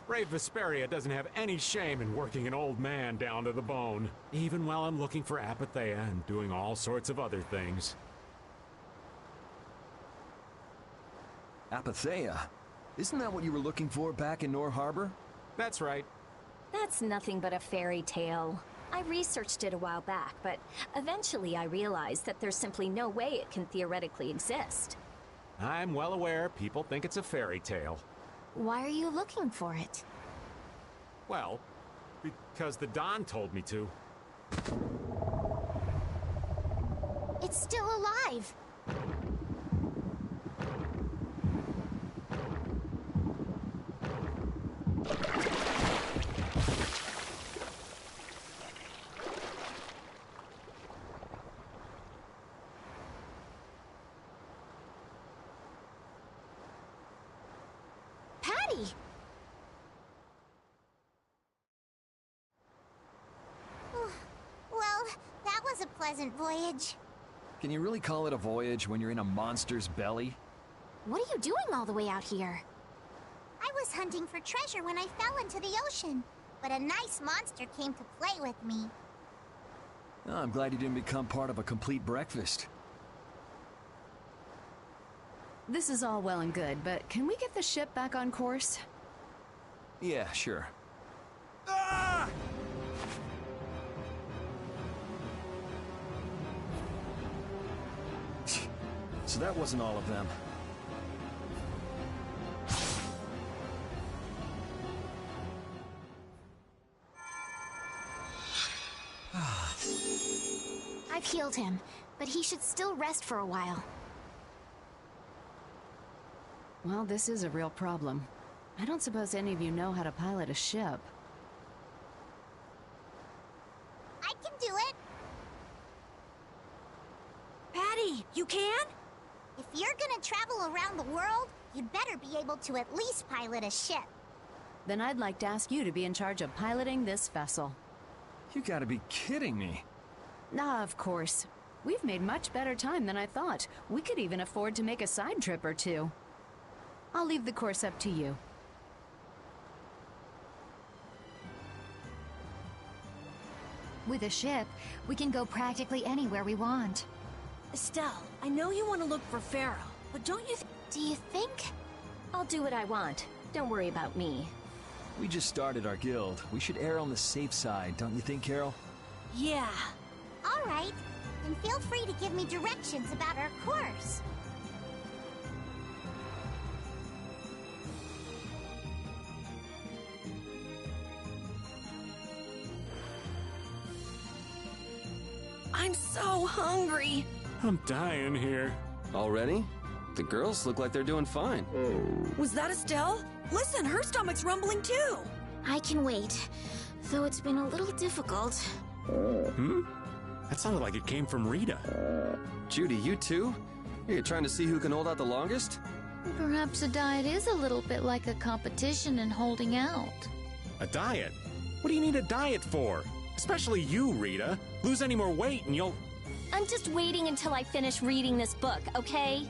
Brave Vesperia doesn't have any shame in working an old man down to the bone, even while I'm looking for Apatheia and doing all sorts of other things. Apatheia? Isn't that what you were looking for back in Nor Harbor? That's right. That's nothing but a fairy tale. I researched it a while back, but eventually I realized that there's simply no way it can theoretically exist. I'm well aware people think it's a fairy tale. Why are you looking for it? Well, because the Don told me to. It's still alive. Patty! Well, that was a pleasant voyage. Can you really call it a voyage when you're in a monster's belly? What are you doing all the way out here? I was hunting for treasure when I fell into the ocean, but a nice monster came to play with me. Oh, I'm glad you didn't become part of a complete breakfast. This is all well and good, but can we get the ship back on course? Yeah, sure. Ah! So that wasn't all of them. I've healed him, but he should still rest for a while. Well, this is a real problem. I don't suppose any of you know how to pilot a ship. I can do it! Patty, you can? If you're gonna travel around the world, you'd better be able to at least pilot a ship. Then I'd like to ask you to be in charge of piloting this vessel. You gotta be kidding me. Ah, of course. We've made much better time than I thought. We could even afford to make a side trip or two. I'll leave the course up to you. With a ship, we can go practically anywhere we want. Estelle, I know you want to look for Pharaoh, but don't you Do you think? I'll do what I want. Don't worry about me. We just started our guild. We should err on the safe side, don't you think, Carol? Yeah. All right. Then feel free to give me directions about our course. I'm so hungry. I'm dying here. Already? The girls look like they're doing fine. Was that Estelle? Listen, her stomach's rumbling too. I can wait, though it's been a little difficult. Hmm? That sounded like it came from Rita. Judy, you too? You're trying to see who can hold out the longest? Perhaps a diet is a little bit like a competition in holding out. A diet? What do you need a diet for? Especially you, Rita. Lose any more weight and you'll... I'm just waiting until I finish reading this book, okay?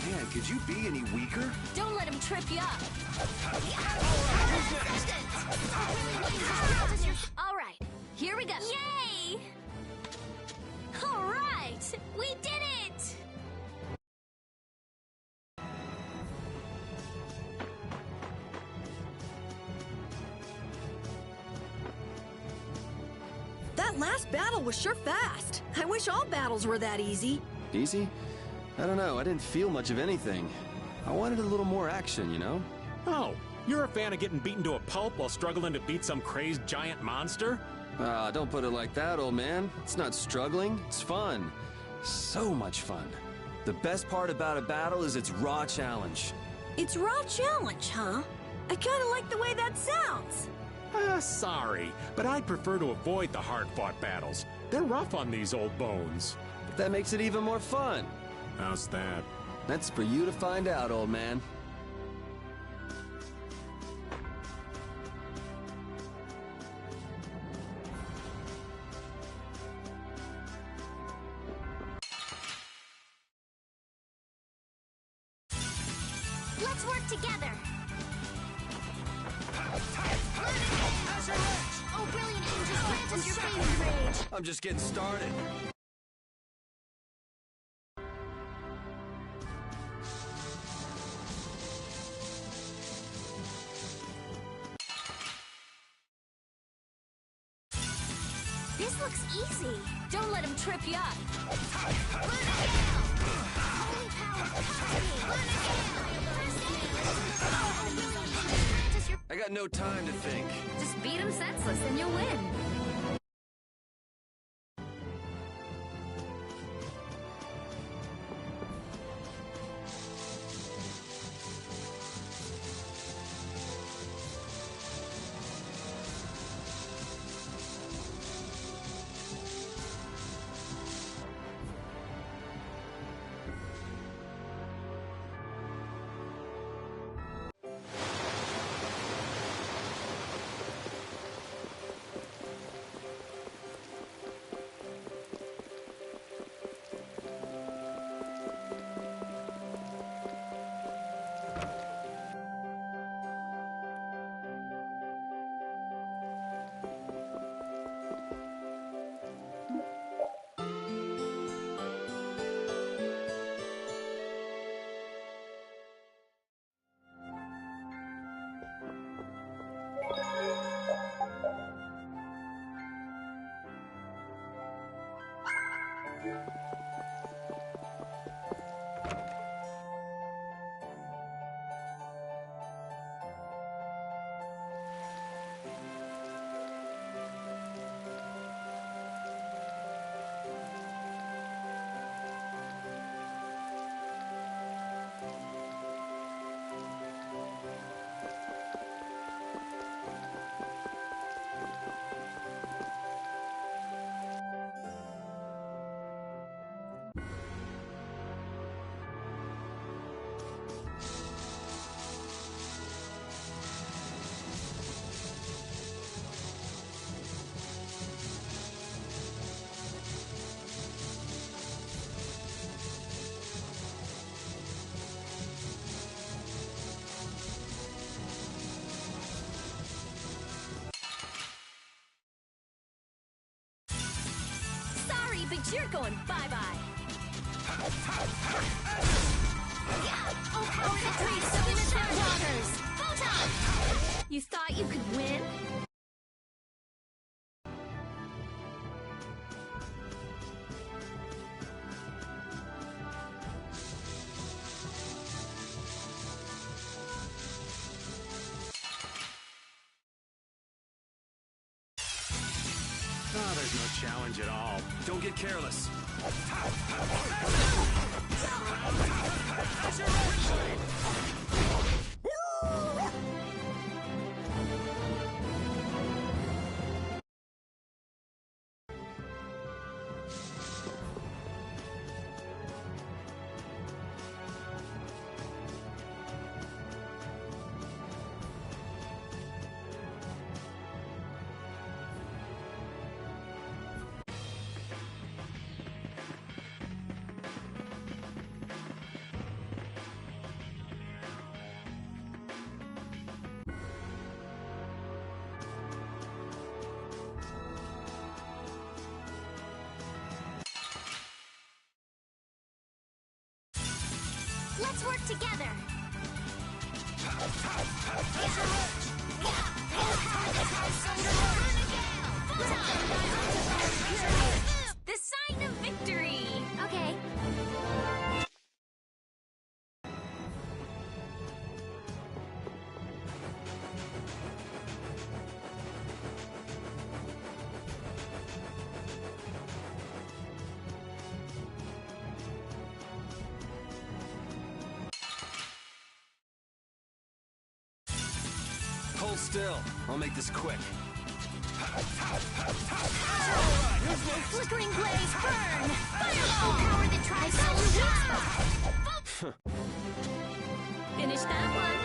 Man, could you be any weaker? Don't let him trip you up. All right, here we go. Yay! All right, we did it! That last battle was sure fast. I wish all battles were that easy. Easy? I don't know, I didn't feel much of anything. I wanted a little more action, you know? Oh, you're a fan of getting beaten to a pulp while struggling to beat some crazed giant monster? Ah, don't put it like that, old man. It's not struggling, it's fun. So much fun. The best part about a battle is its raw challenge. It's raw challenge, huh? I kinda like the way that sounds. Sorry, but I'd prefer to avoid the hard-fought battles. They're rough on these old bones. But that makes it even more fun. How's that? That's for you to find out, old man. Let's work together. Oh, brilliant angels, grant us your flaming rage. I'm just getting started. This looks easy. Don't let him trip you up. Holy power, I got no time to think. Just beat him senseless and you'll win. But you're going bye-bye. Oh, power to three, so in the waters. Photon! You thought you could win? Oh, there's no challenge at all. Don't get careless. Let's work together. The sign of victory. Okay. Hold still. I'll make this quick. Flickering blaze, burn! Fireball power that tries to shine! Finish that one.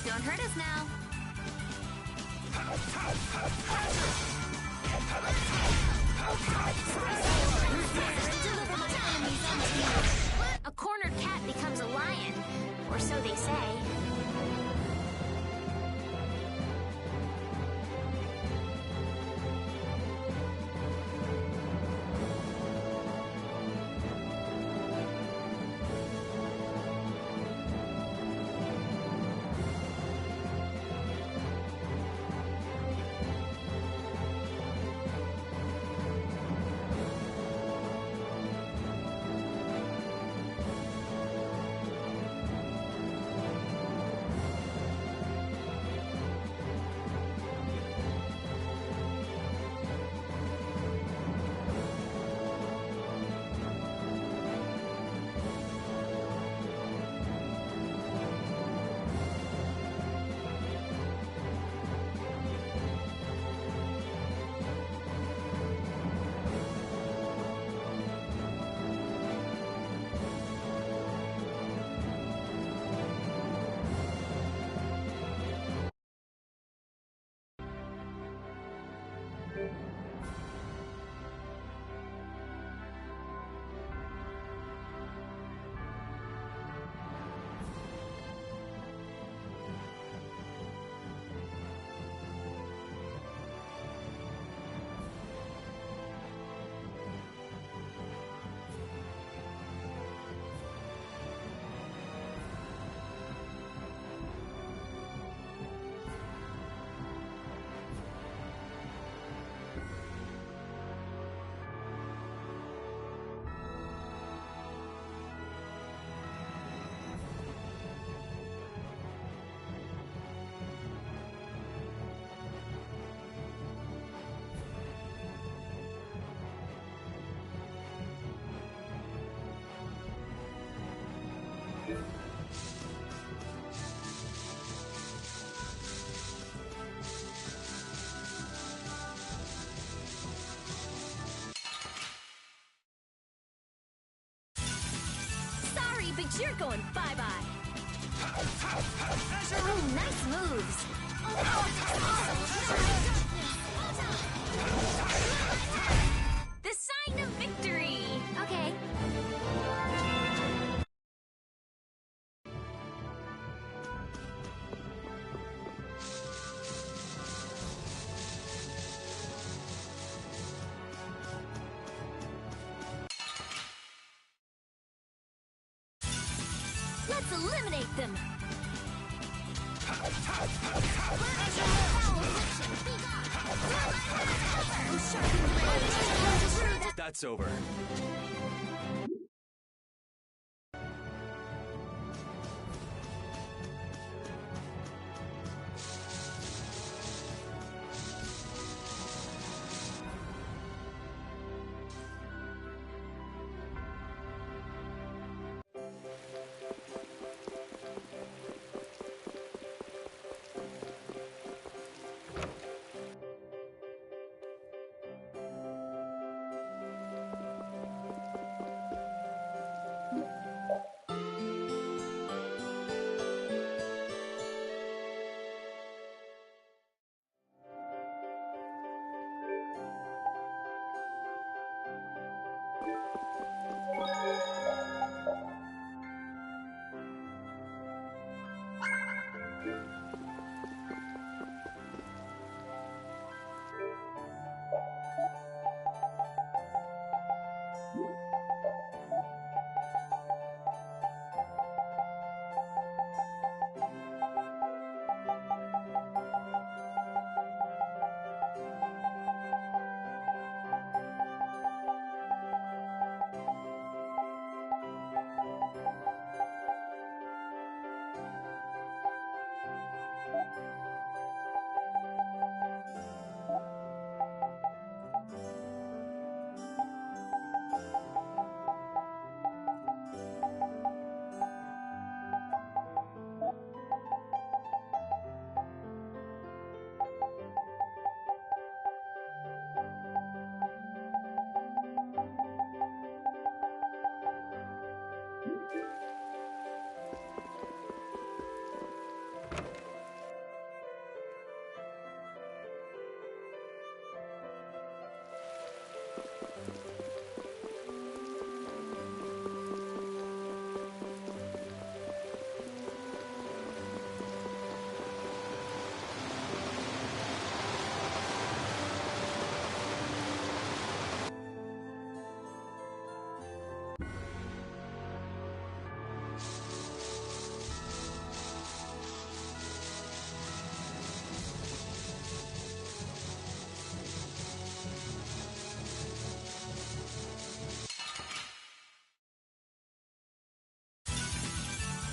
Don't hurt us now. A cornered cat becomes a lion, or so they say. But you're going bye-bye. Oh, nice moves. The sign of victory. Okay. Let's eliminate them! That's over.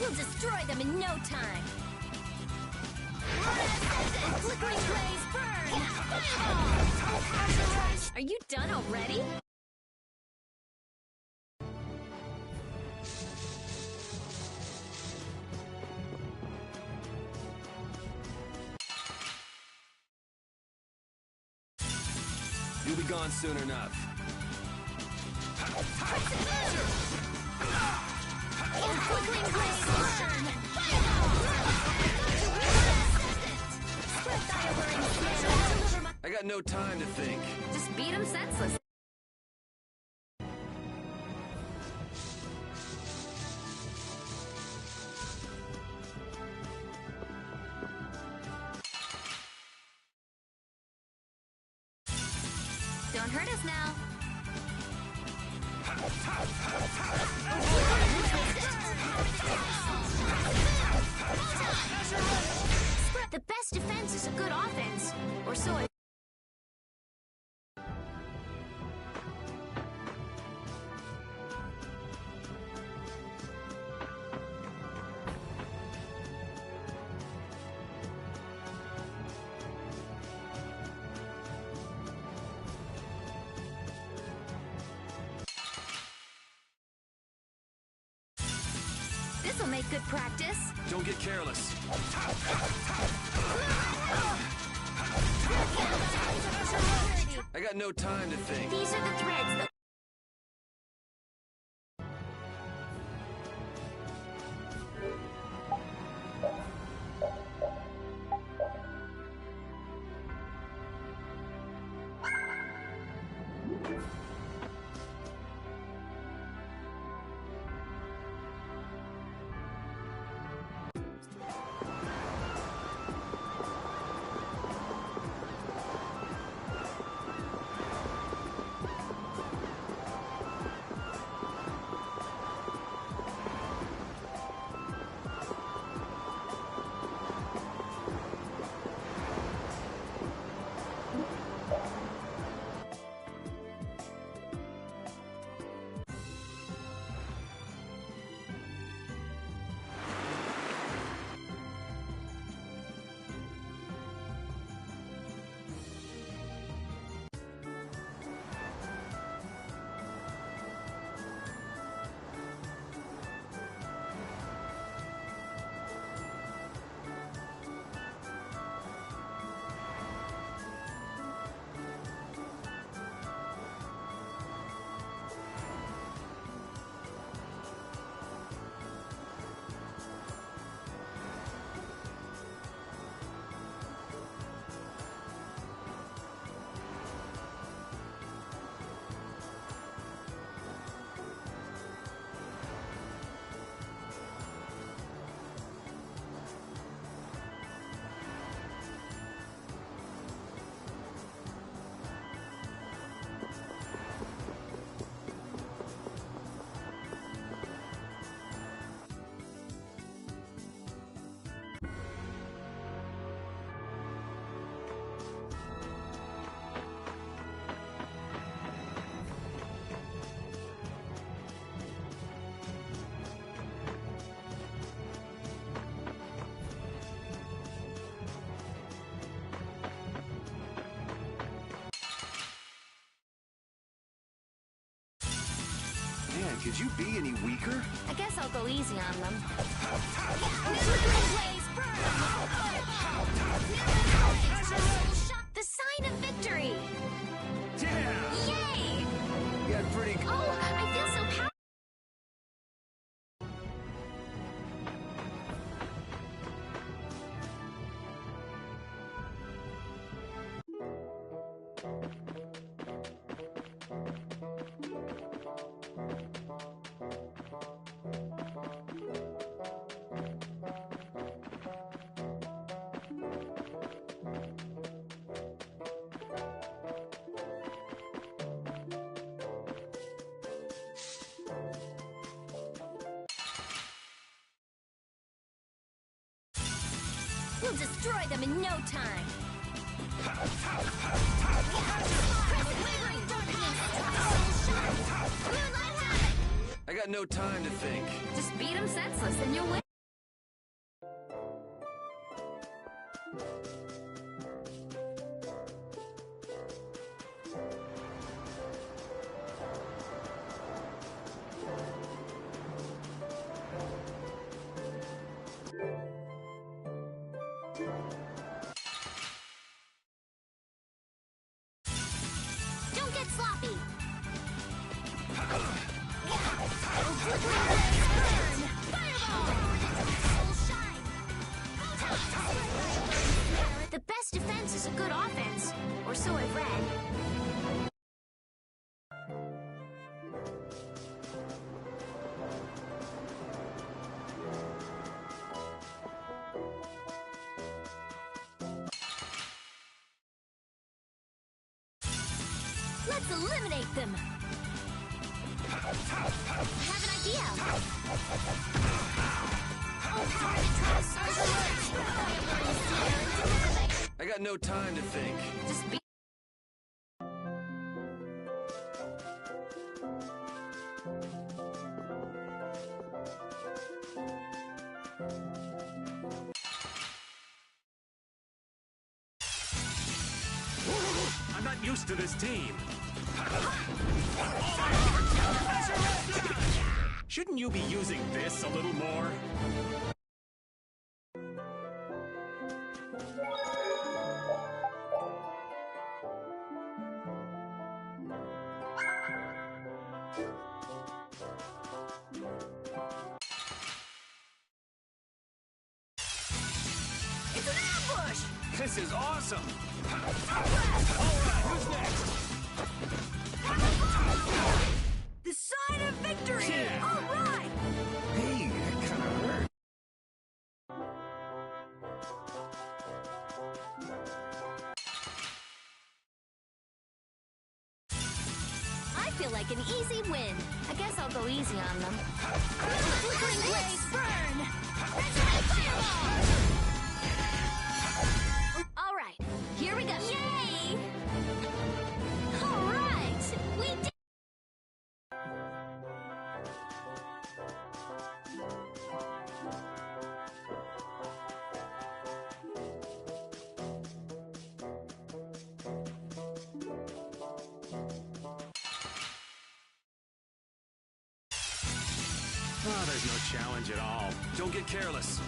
We'll destroy them in no time. Flickering blaze, burn! Fireball! Are you done already? You'll be gone soon enough. Flickering blaze, burn! Fireball! I got no time to think. Just beat him senseless. Don't hurt us now. The best defense is a good offense, or so I... This'll make good practice. Don't get careless. I got no time to think. These are the threads that... Man, could you be any weaker? I guess I'll go easy on them. The sign of victory! Yeah! Yay! You got pretty... Oh, I feel so powerful! We'll destroy them in no time. I got no time to think. Just beat them senseless and you'll win. sloppy. The best defense is a good offense, or so I've read. Let's eliminate them! I have an idea! I got no time to think. Just be... I'm not used to this team. Shouldn't you be using this a little more? It's an ambush! This is awesome! Alright, who's next? The sign of victory! Yeah. All right! Hey, that kinda hurt. I feel like an easy win. I guess I'll go easy on them. Flickering blaze burn! Fireball! All right, here we go. Yay! All right, we did. Oh, there's no challenge at all. Don't get careless.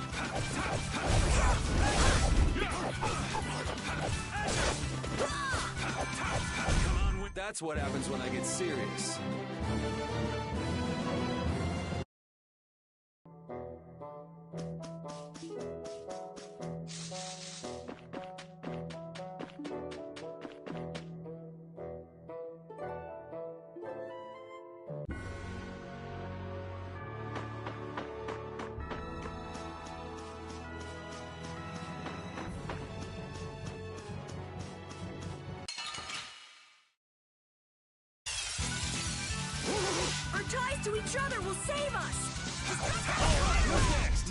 Come on with... That's what happens when I get serious. Our ties to each other will save us! Alright, who's next?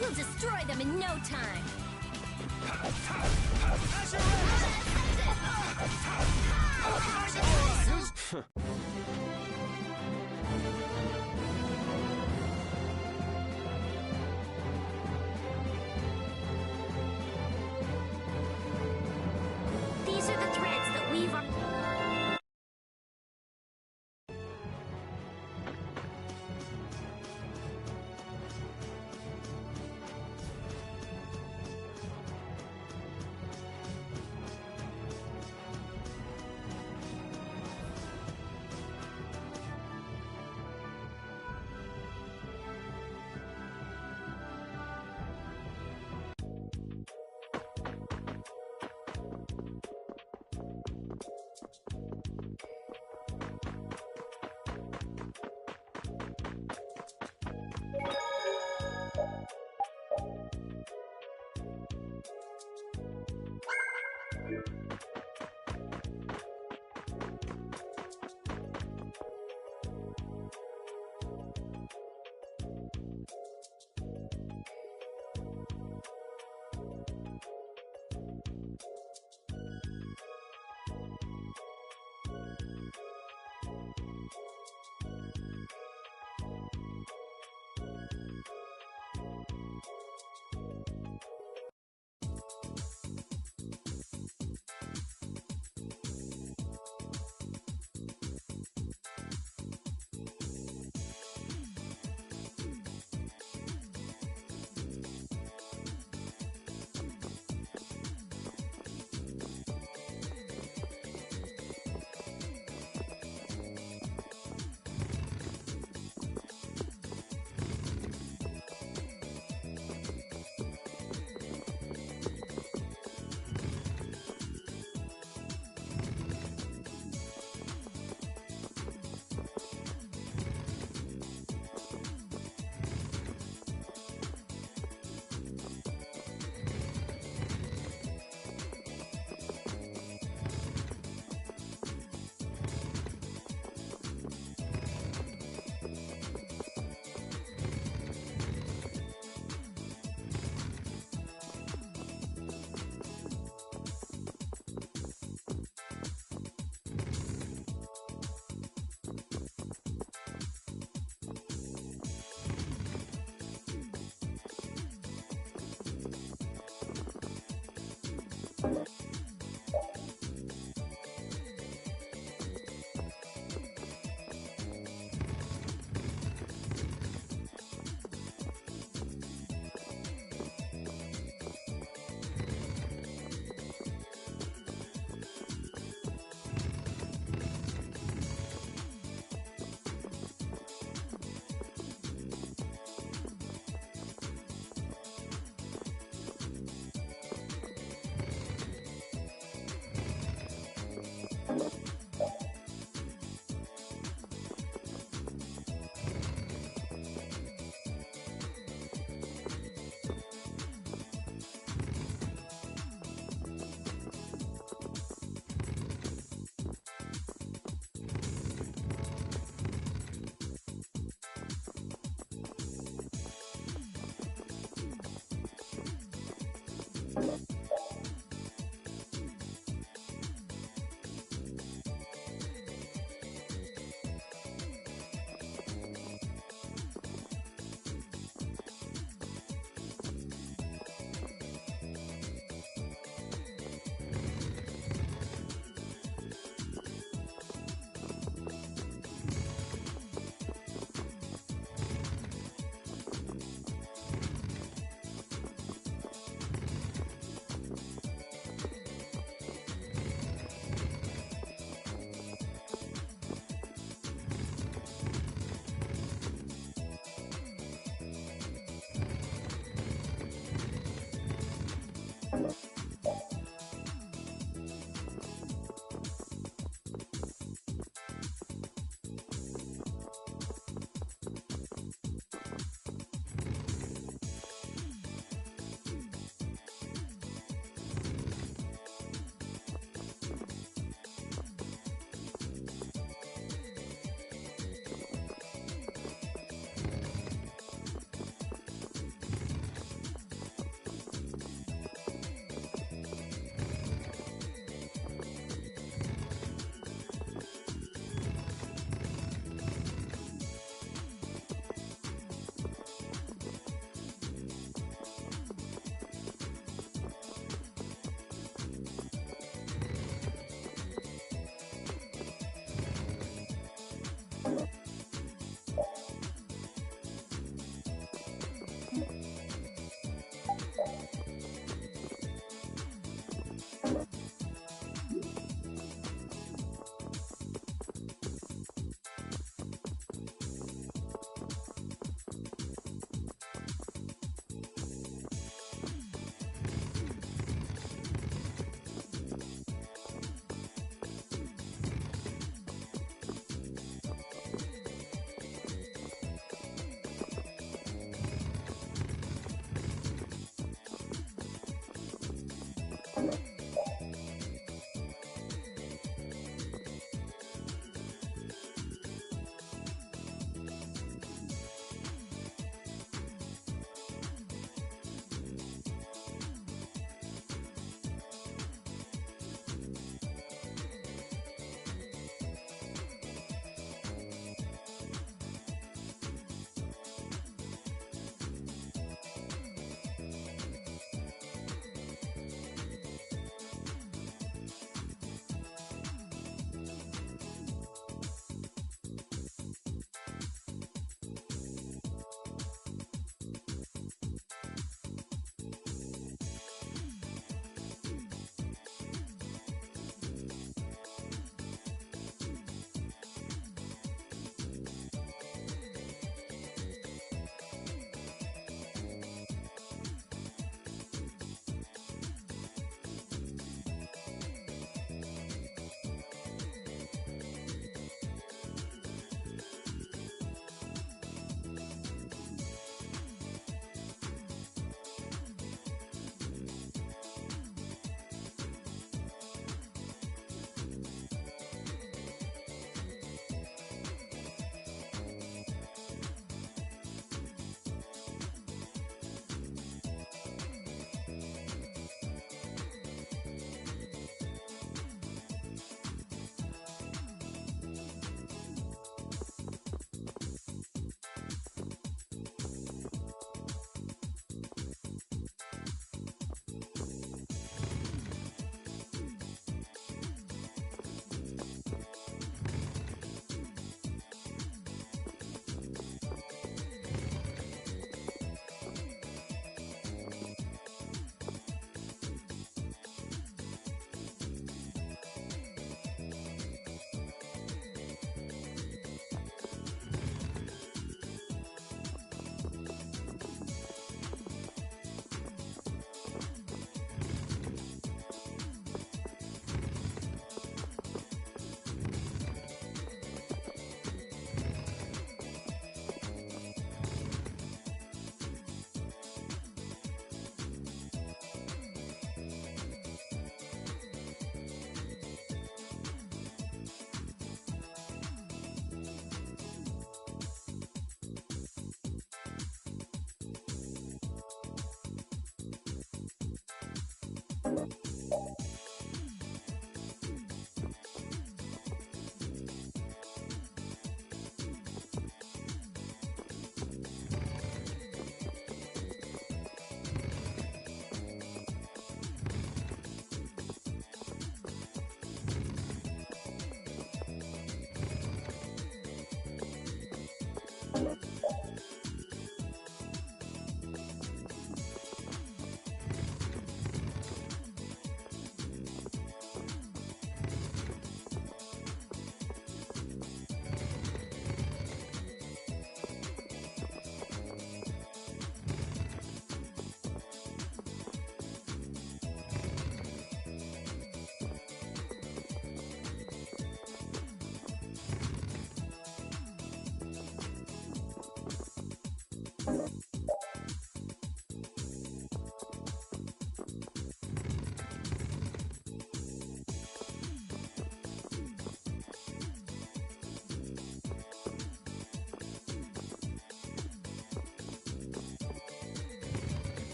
We'll destroy them in no time. These are the threads that weave our...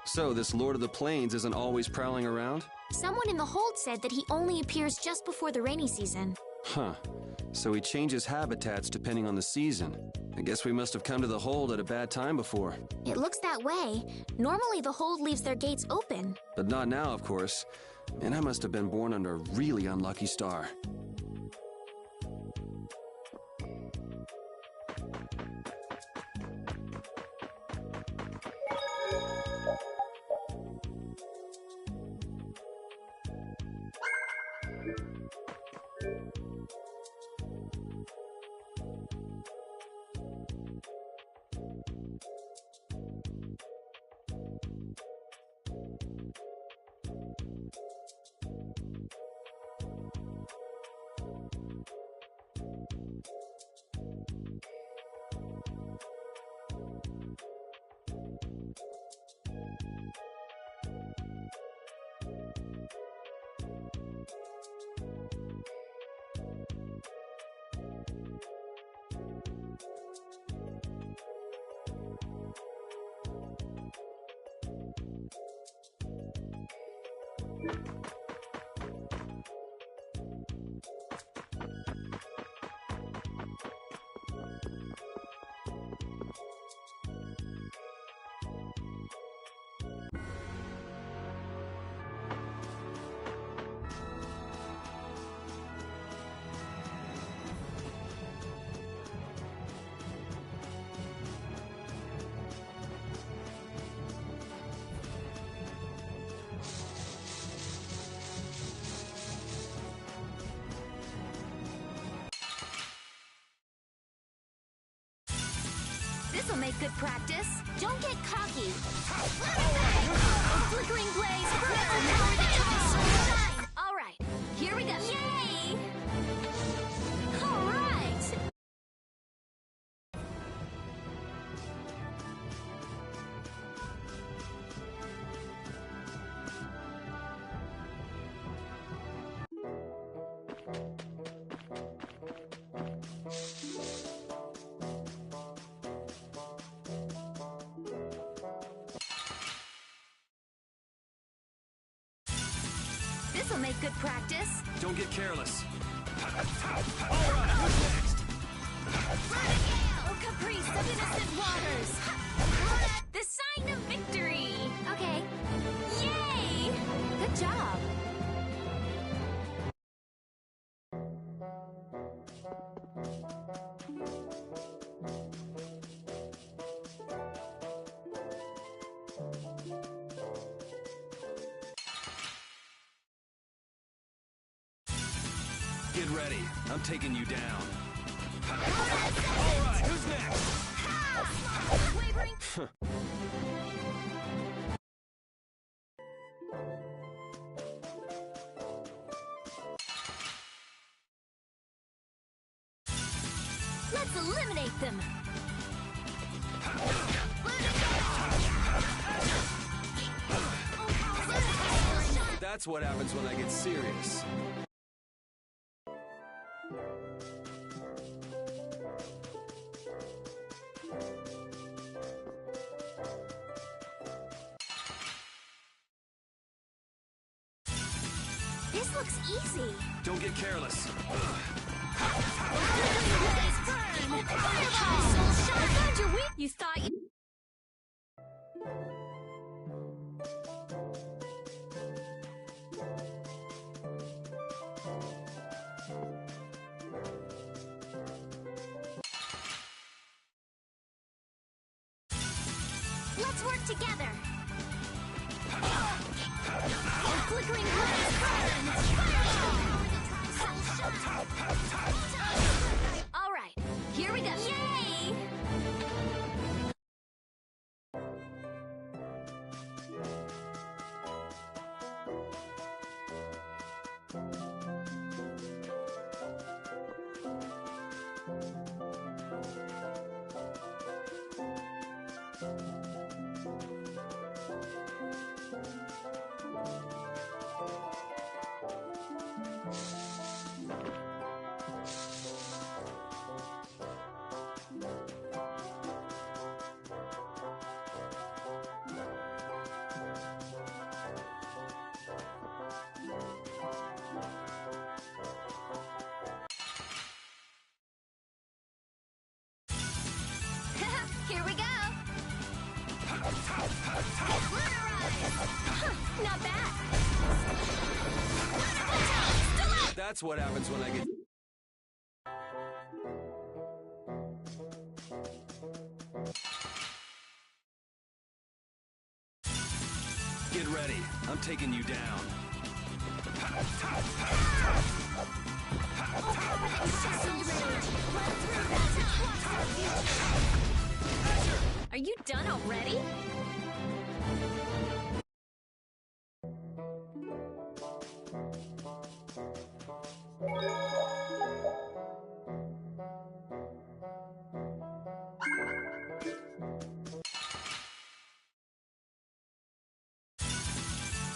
So, this Lord of the Plains isn't always prowling around? Someone in the hold said that he only appears just before the rainy season. Huh. So he changes habitats depending on the season. I guess we must have come to the hold at a bad time before. It looks that way. Normally the hold leaves their gates open. But not now, of course. And I must have been born under a really unlucky star. This'll make good practice. Don't get cocky. A flickering blaze. Power the top. All right, here we go. Yay! All right. This'll make good practice. Don't get careless. All right, who's next? Oh, caprice of innocent waters. The sign of victory. Okay. Yay! Good job. Get ready. I'm taking you down. All right, who's next? Wavering. eliminate them! That's what happens when I get serious. This looks easy. Don't get careless. You thought you... Let's work together. Flickering blaze burn! All right, here we go. Yay! Here we go! Not bad! That's what happens when I get... Get ready. I'm taking you down. Are you done already?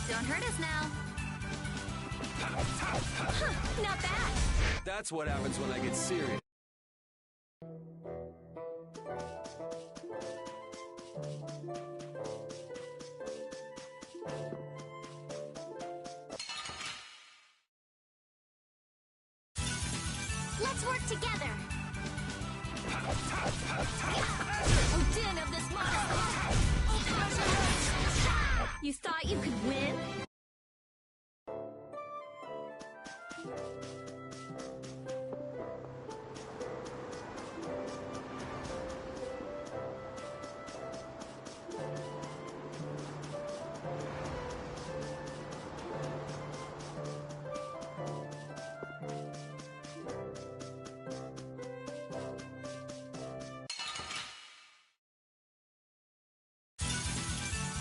Don't hurt us now. Not bad. That's what happens when I get serious. Let's work together. Din of this monster. You thought you could win?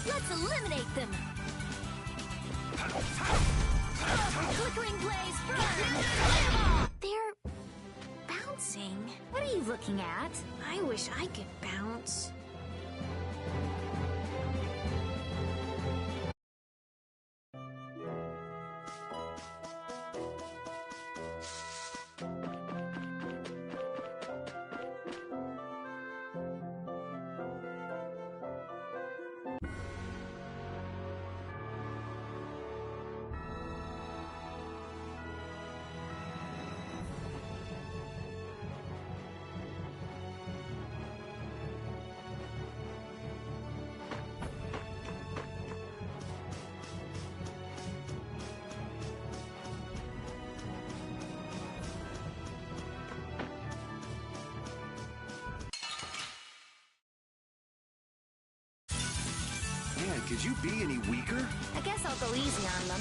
Let's eliminate them. Flickering blaze burn! They're bouncing. What are you looking at? I wish I could bounce. Man, could you be any weaker? I guess I'll go easy on them.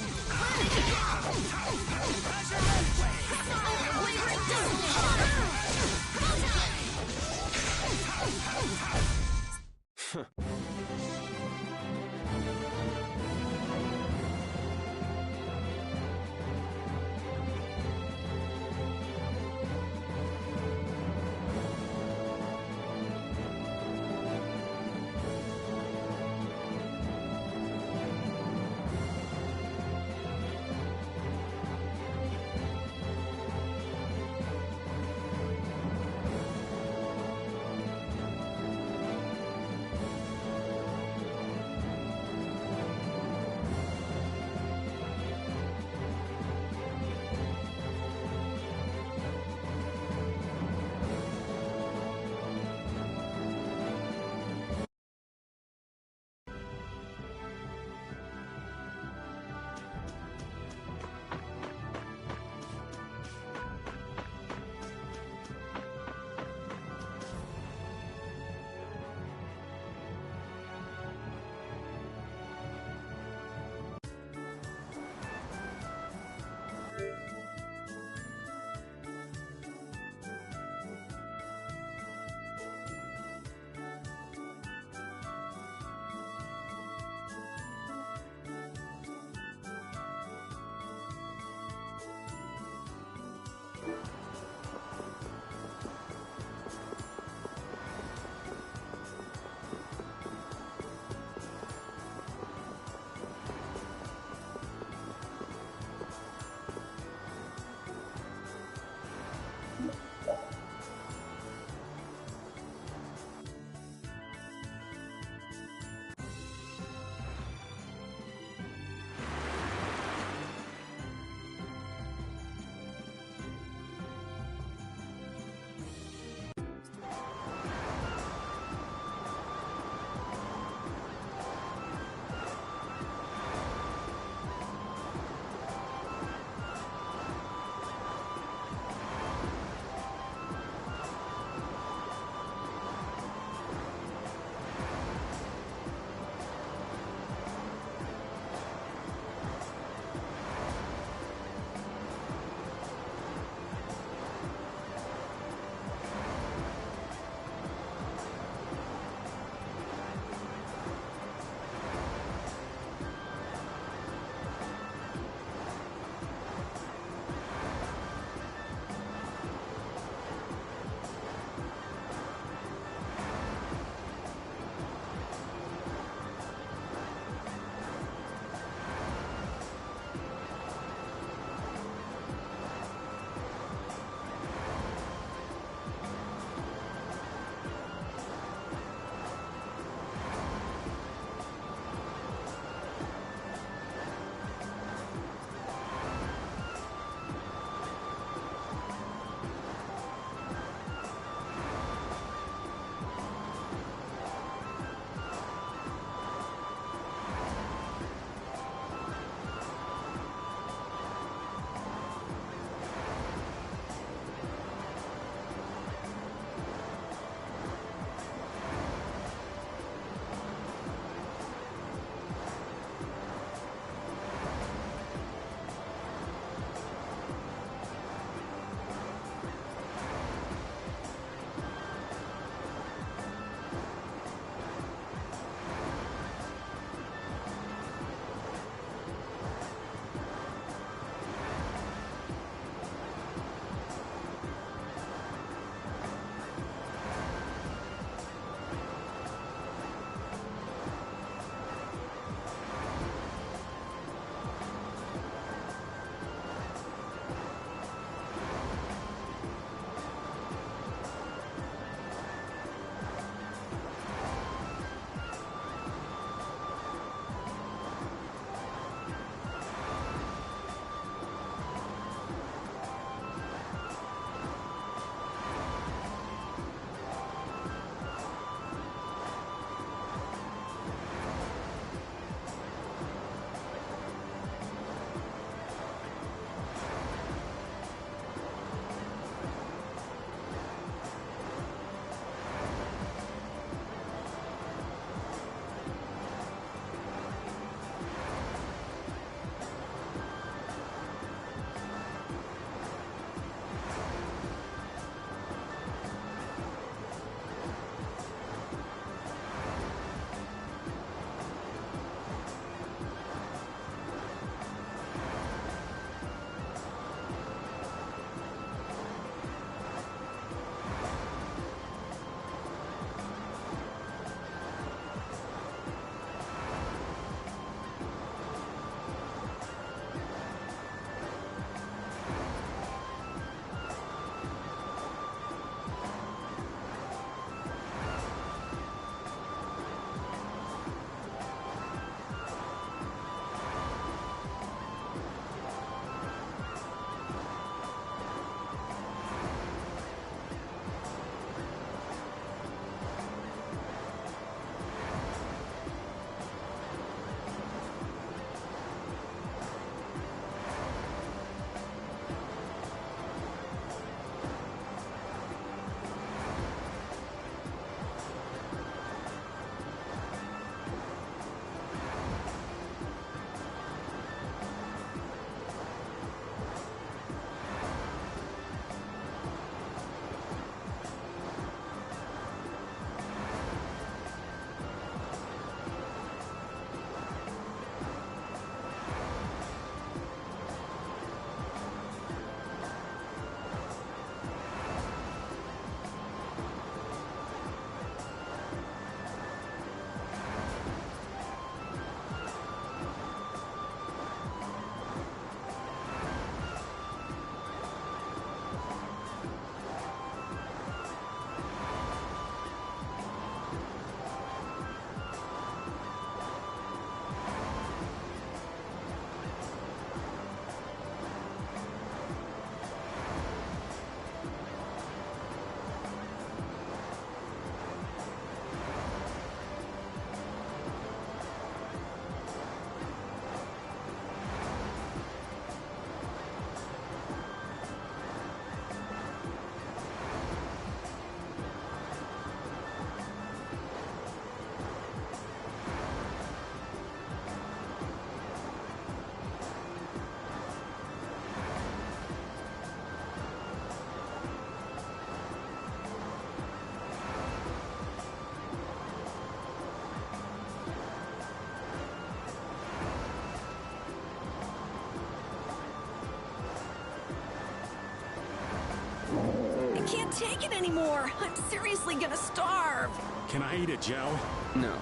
take it anymore. I'm seriously gonna starve. Can I eat it, Joe? No.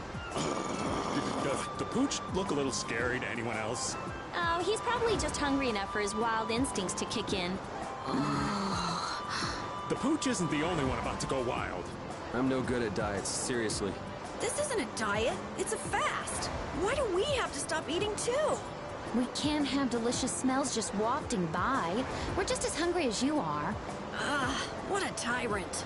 Does the pooch look a little scary to anyone else? Oh, he's probably just hungry enough for his wild instincts to kick in. The pooch isn't the only one about to go wild. I'm no good at diets, seriously. This isn't a diet, it's a fast. Why do we have to stop eating too? We can't have delicious smells just wafting by. We're just as hungry as you are. Ah, what a tyrant.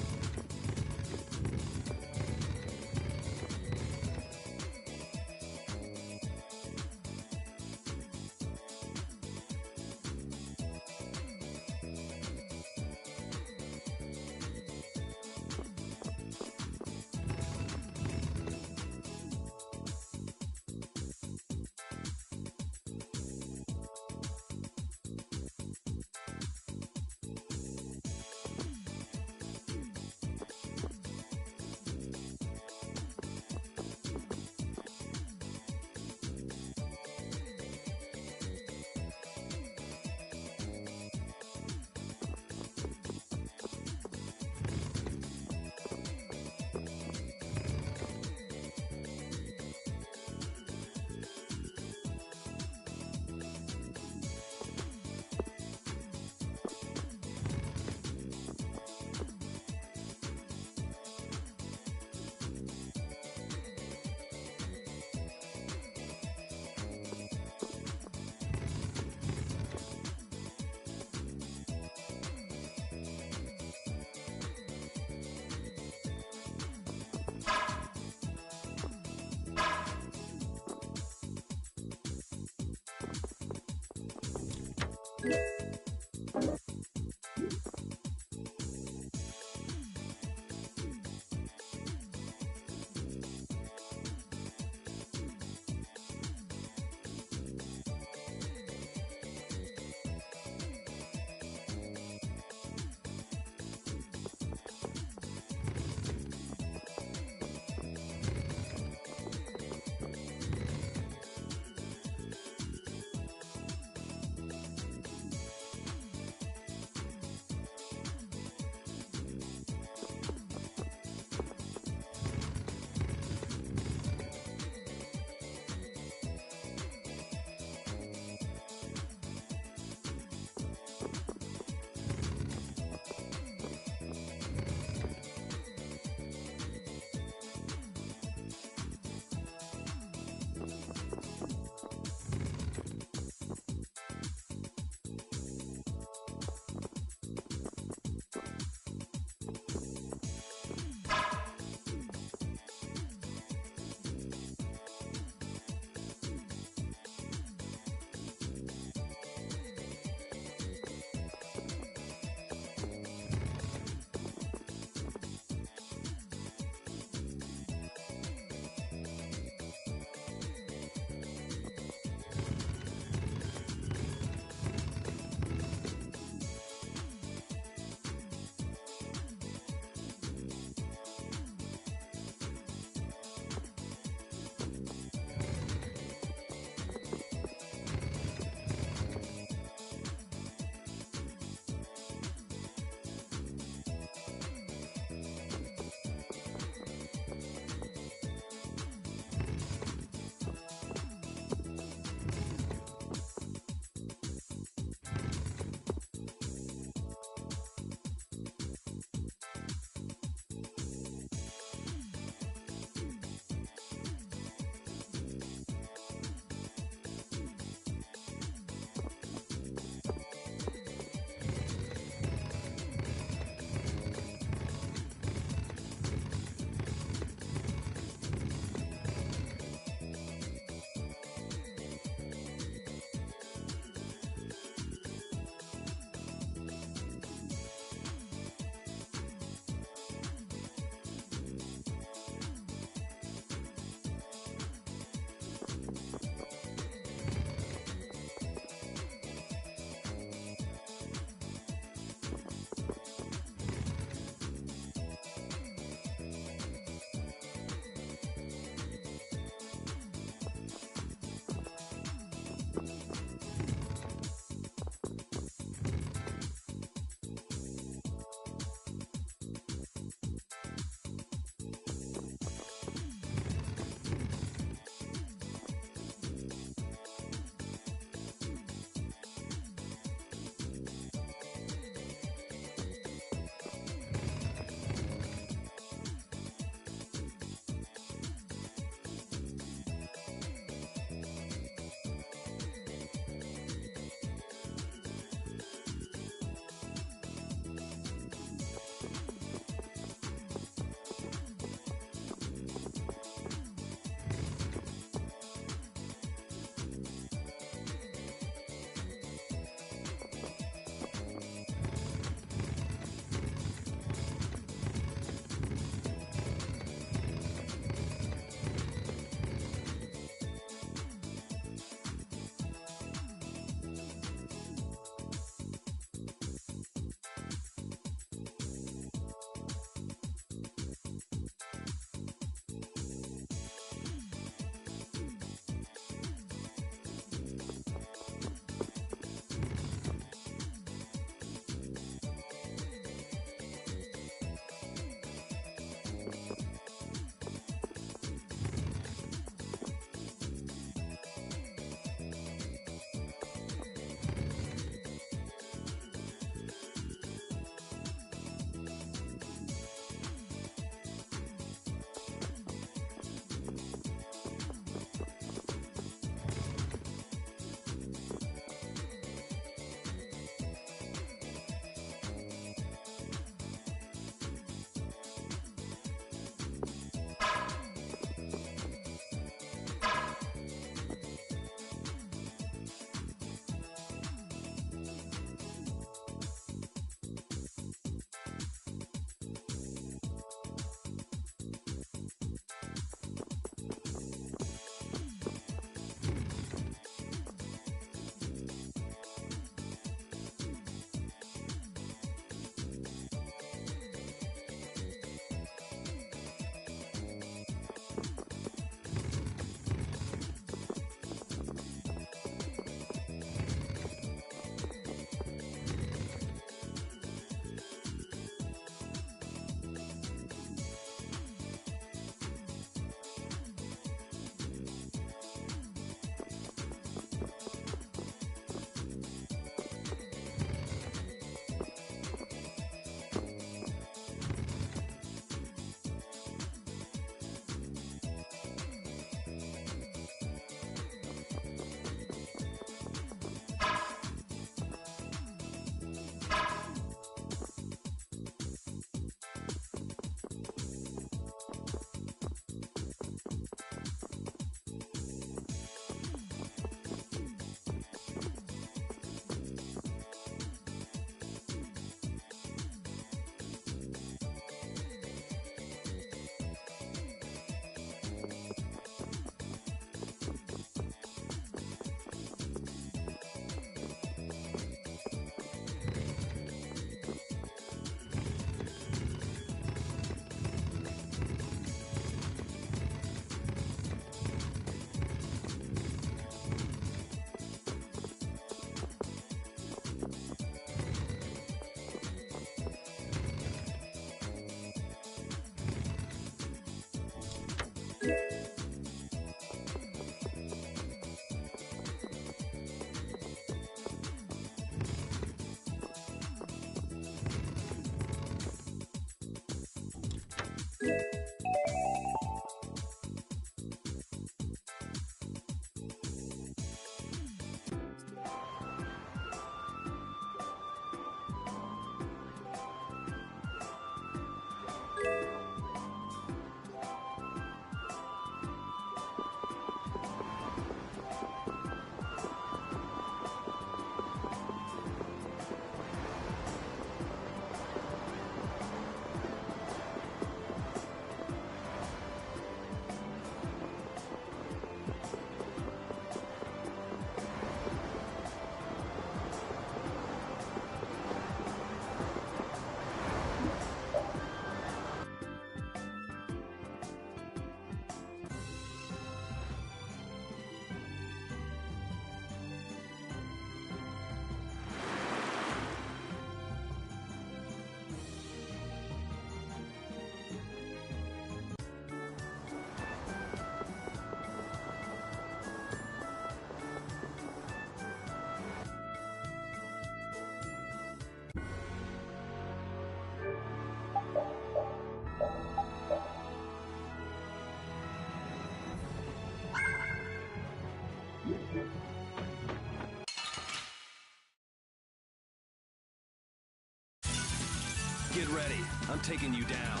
Get ready. I'm taking you down.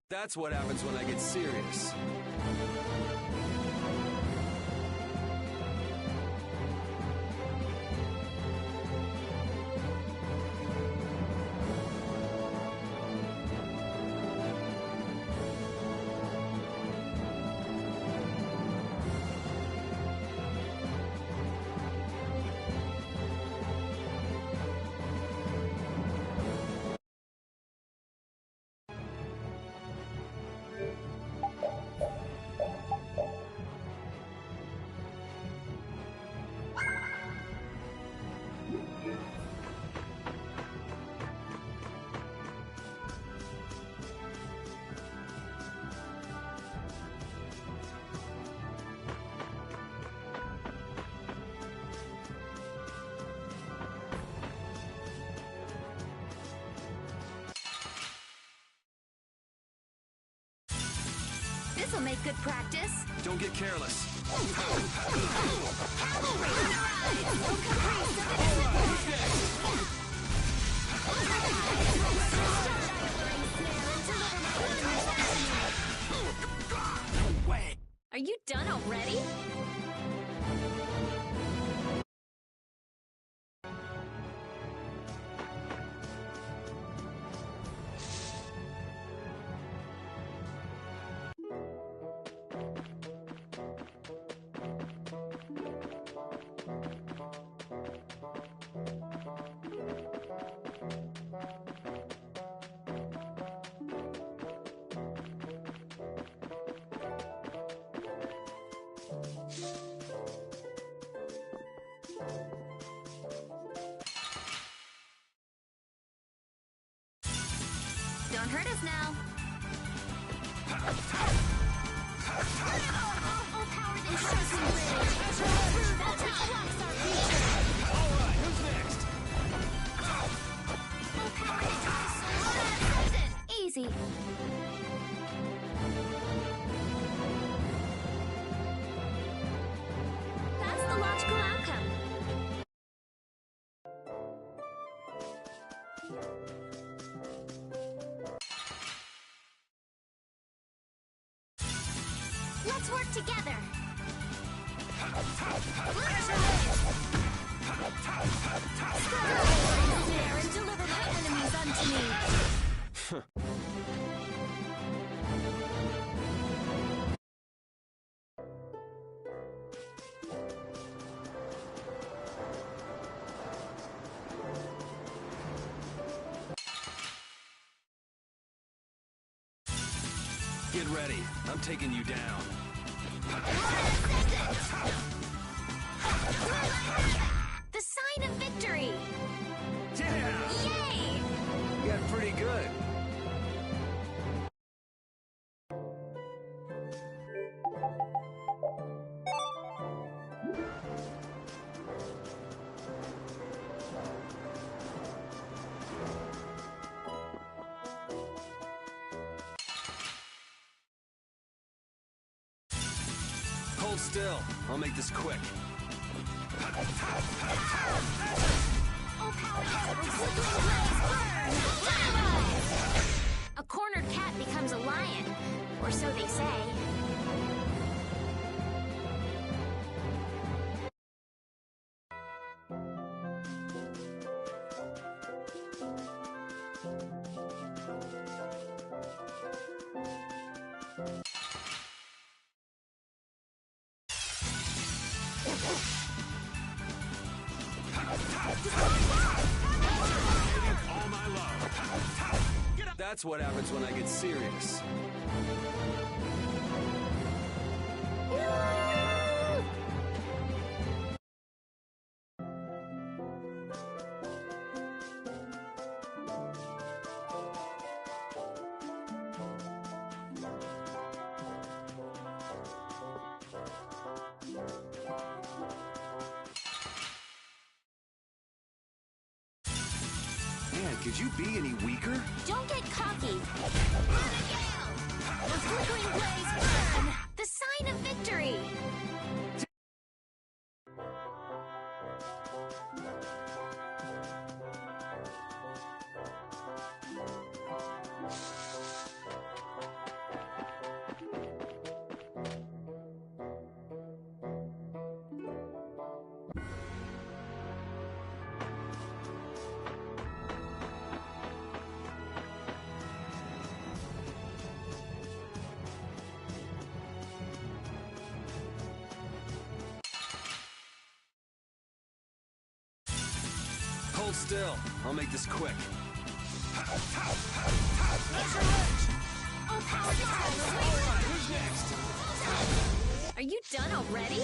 That's what happens when I get serious. This'll make good practice. Don't get careless. Are you done already? Don't hurt us now. Easy. That's the logical outcome. Let's work together. Snare and deliver my enemies unto me. Get ready. I'm taking you down. The sign of victory! Yeah! Yay! You got pretty good. Hold still. I'll make this quick. A cornered cat becomes a lion, or so they say. That's what happens when I get serious. Man, could you be any weaker? Don't get cocky. The flickering blaze burn. The sign of victory. hold still. I'll make this quick. Alright, who's next? Are you done already?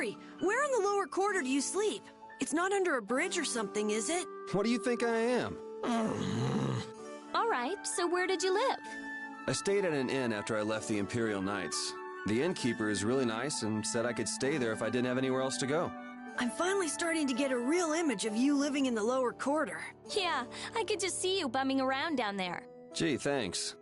hurry! Where in the lower quarter do you sleep? It's not under a bridge or something, is it? What do you think I am? All right, so where did you live? I stayed at an inn after I left the Imperial Knights. The innkeeper is really nice and said I could stay there if I didn't have anywhere else to go. I'm finally starting to get a real image of you living in the lower quarter. Yeah, I could just see you bumming around down there. Gee, thanks.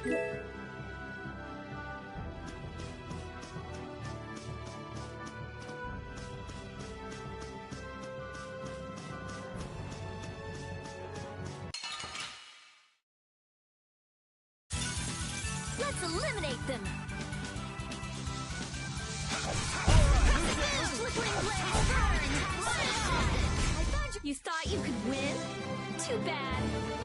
Let's eliminate them! You thought you could win? Too bad.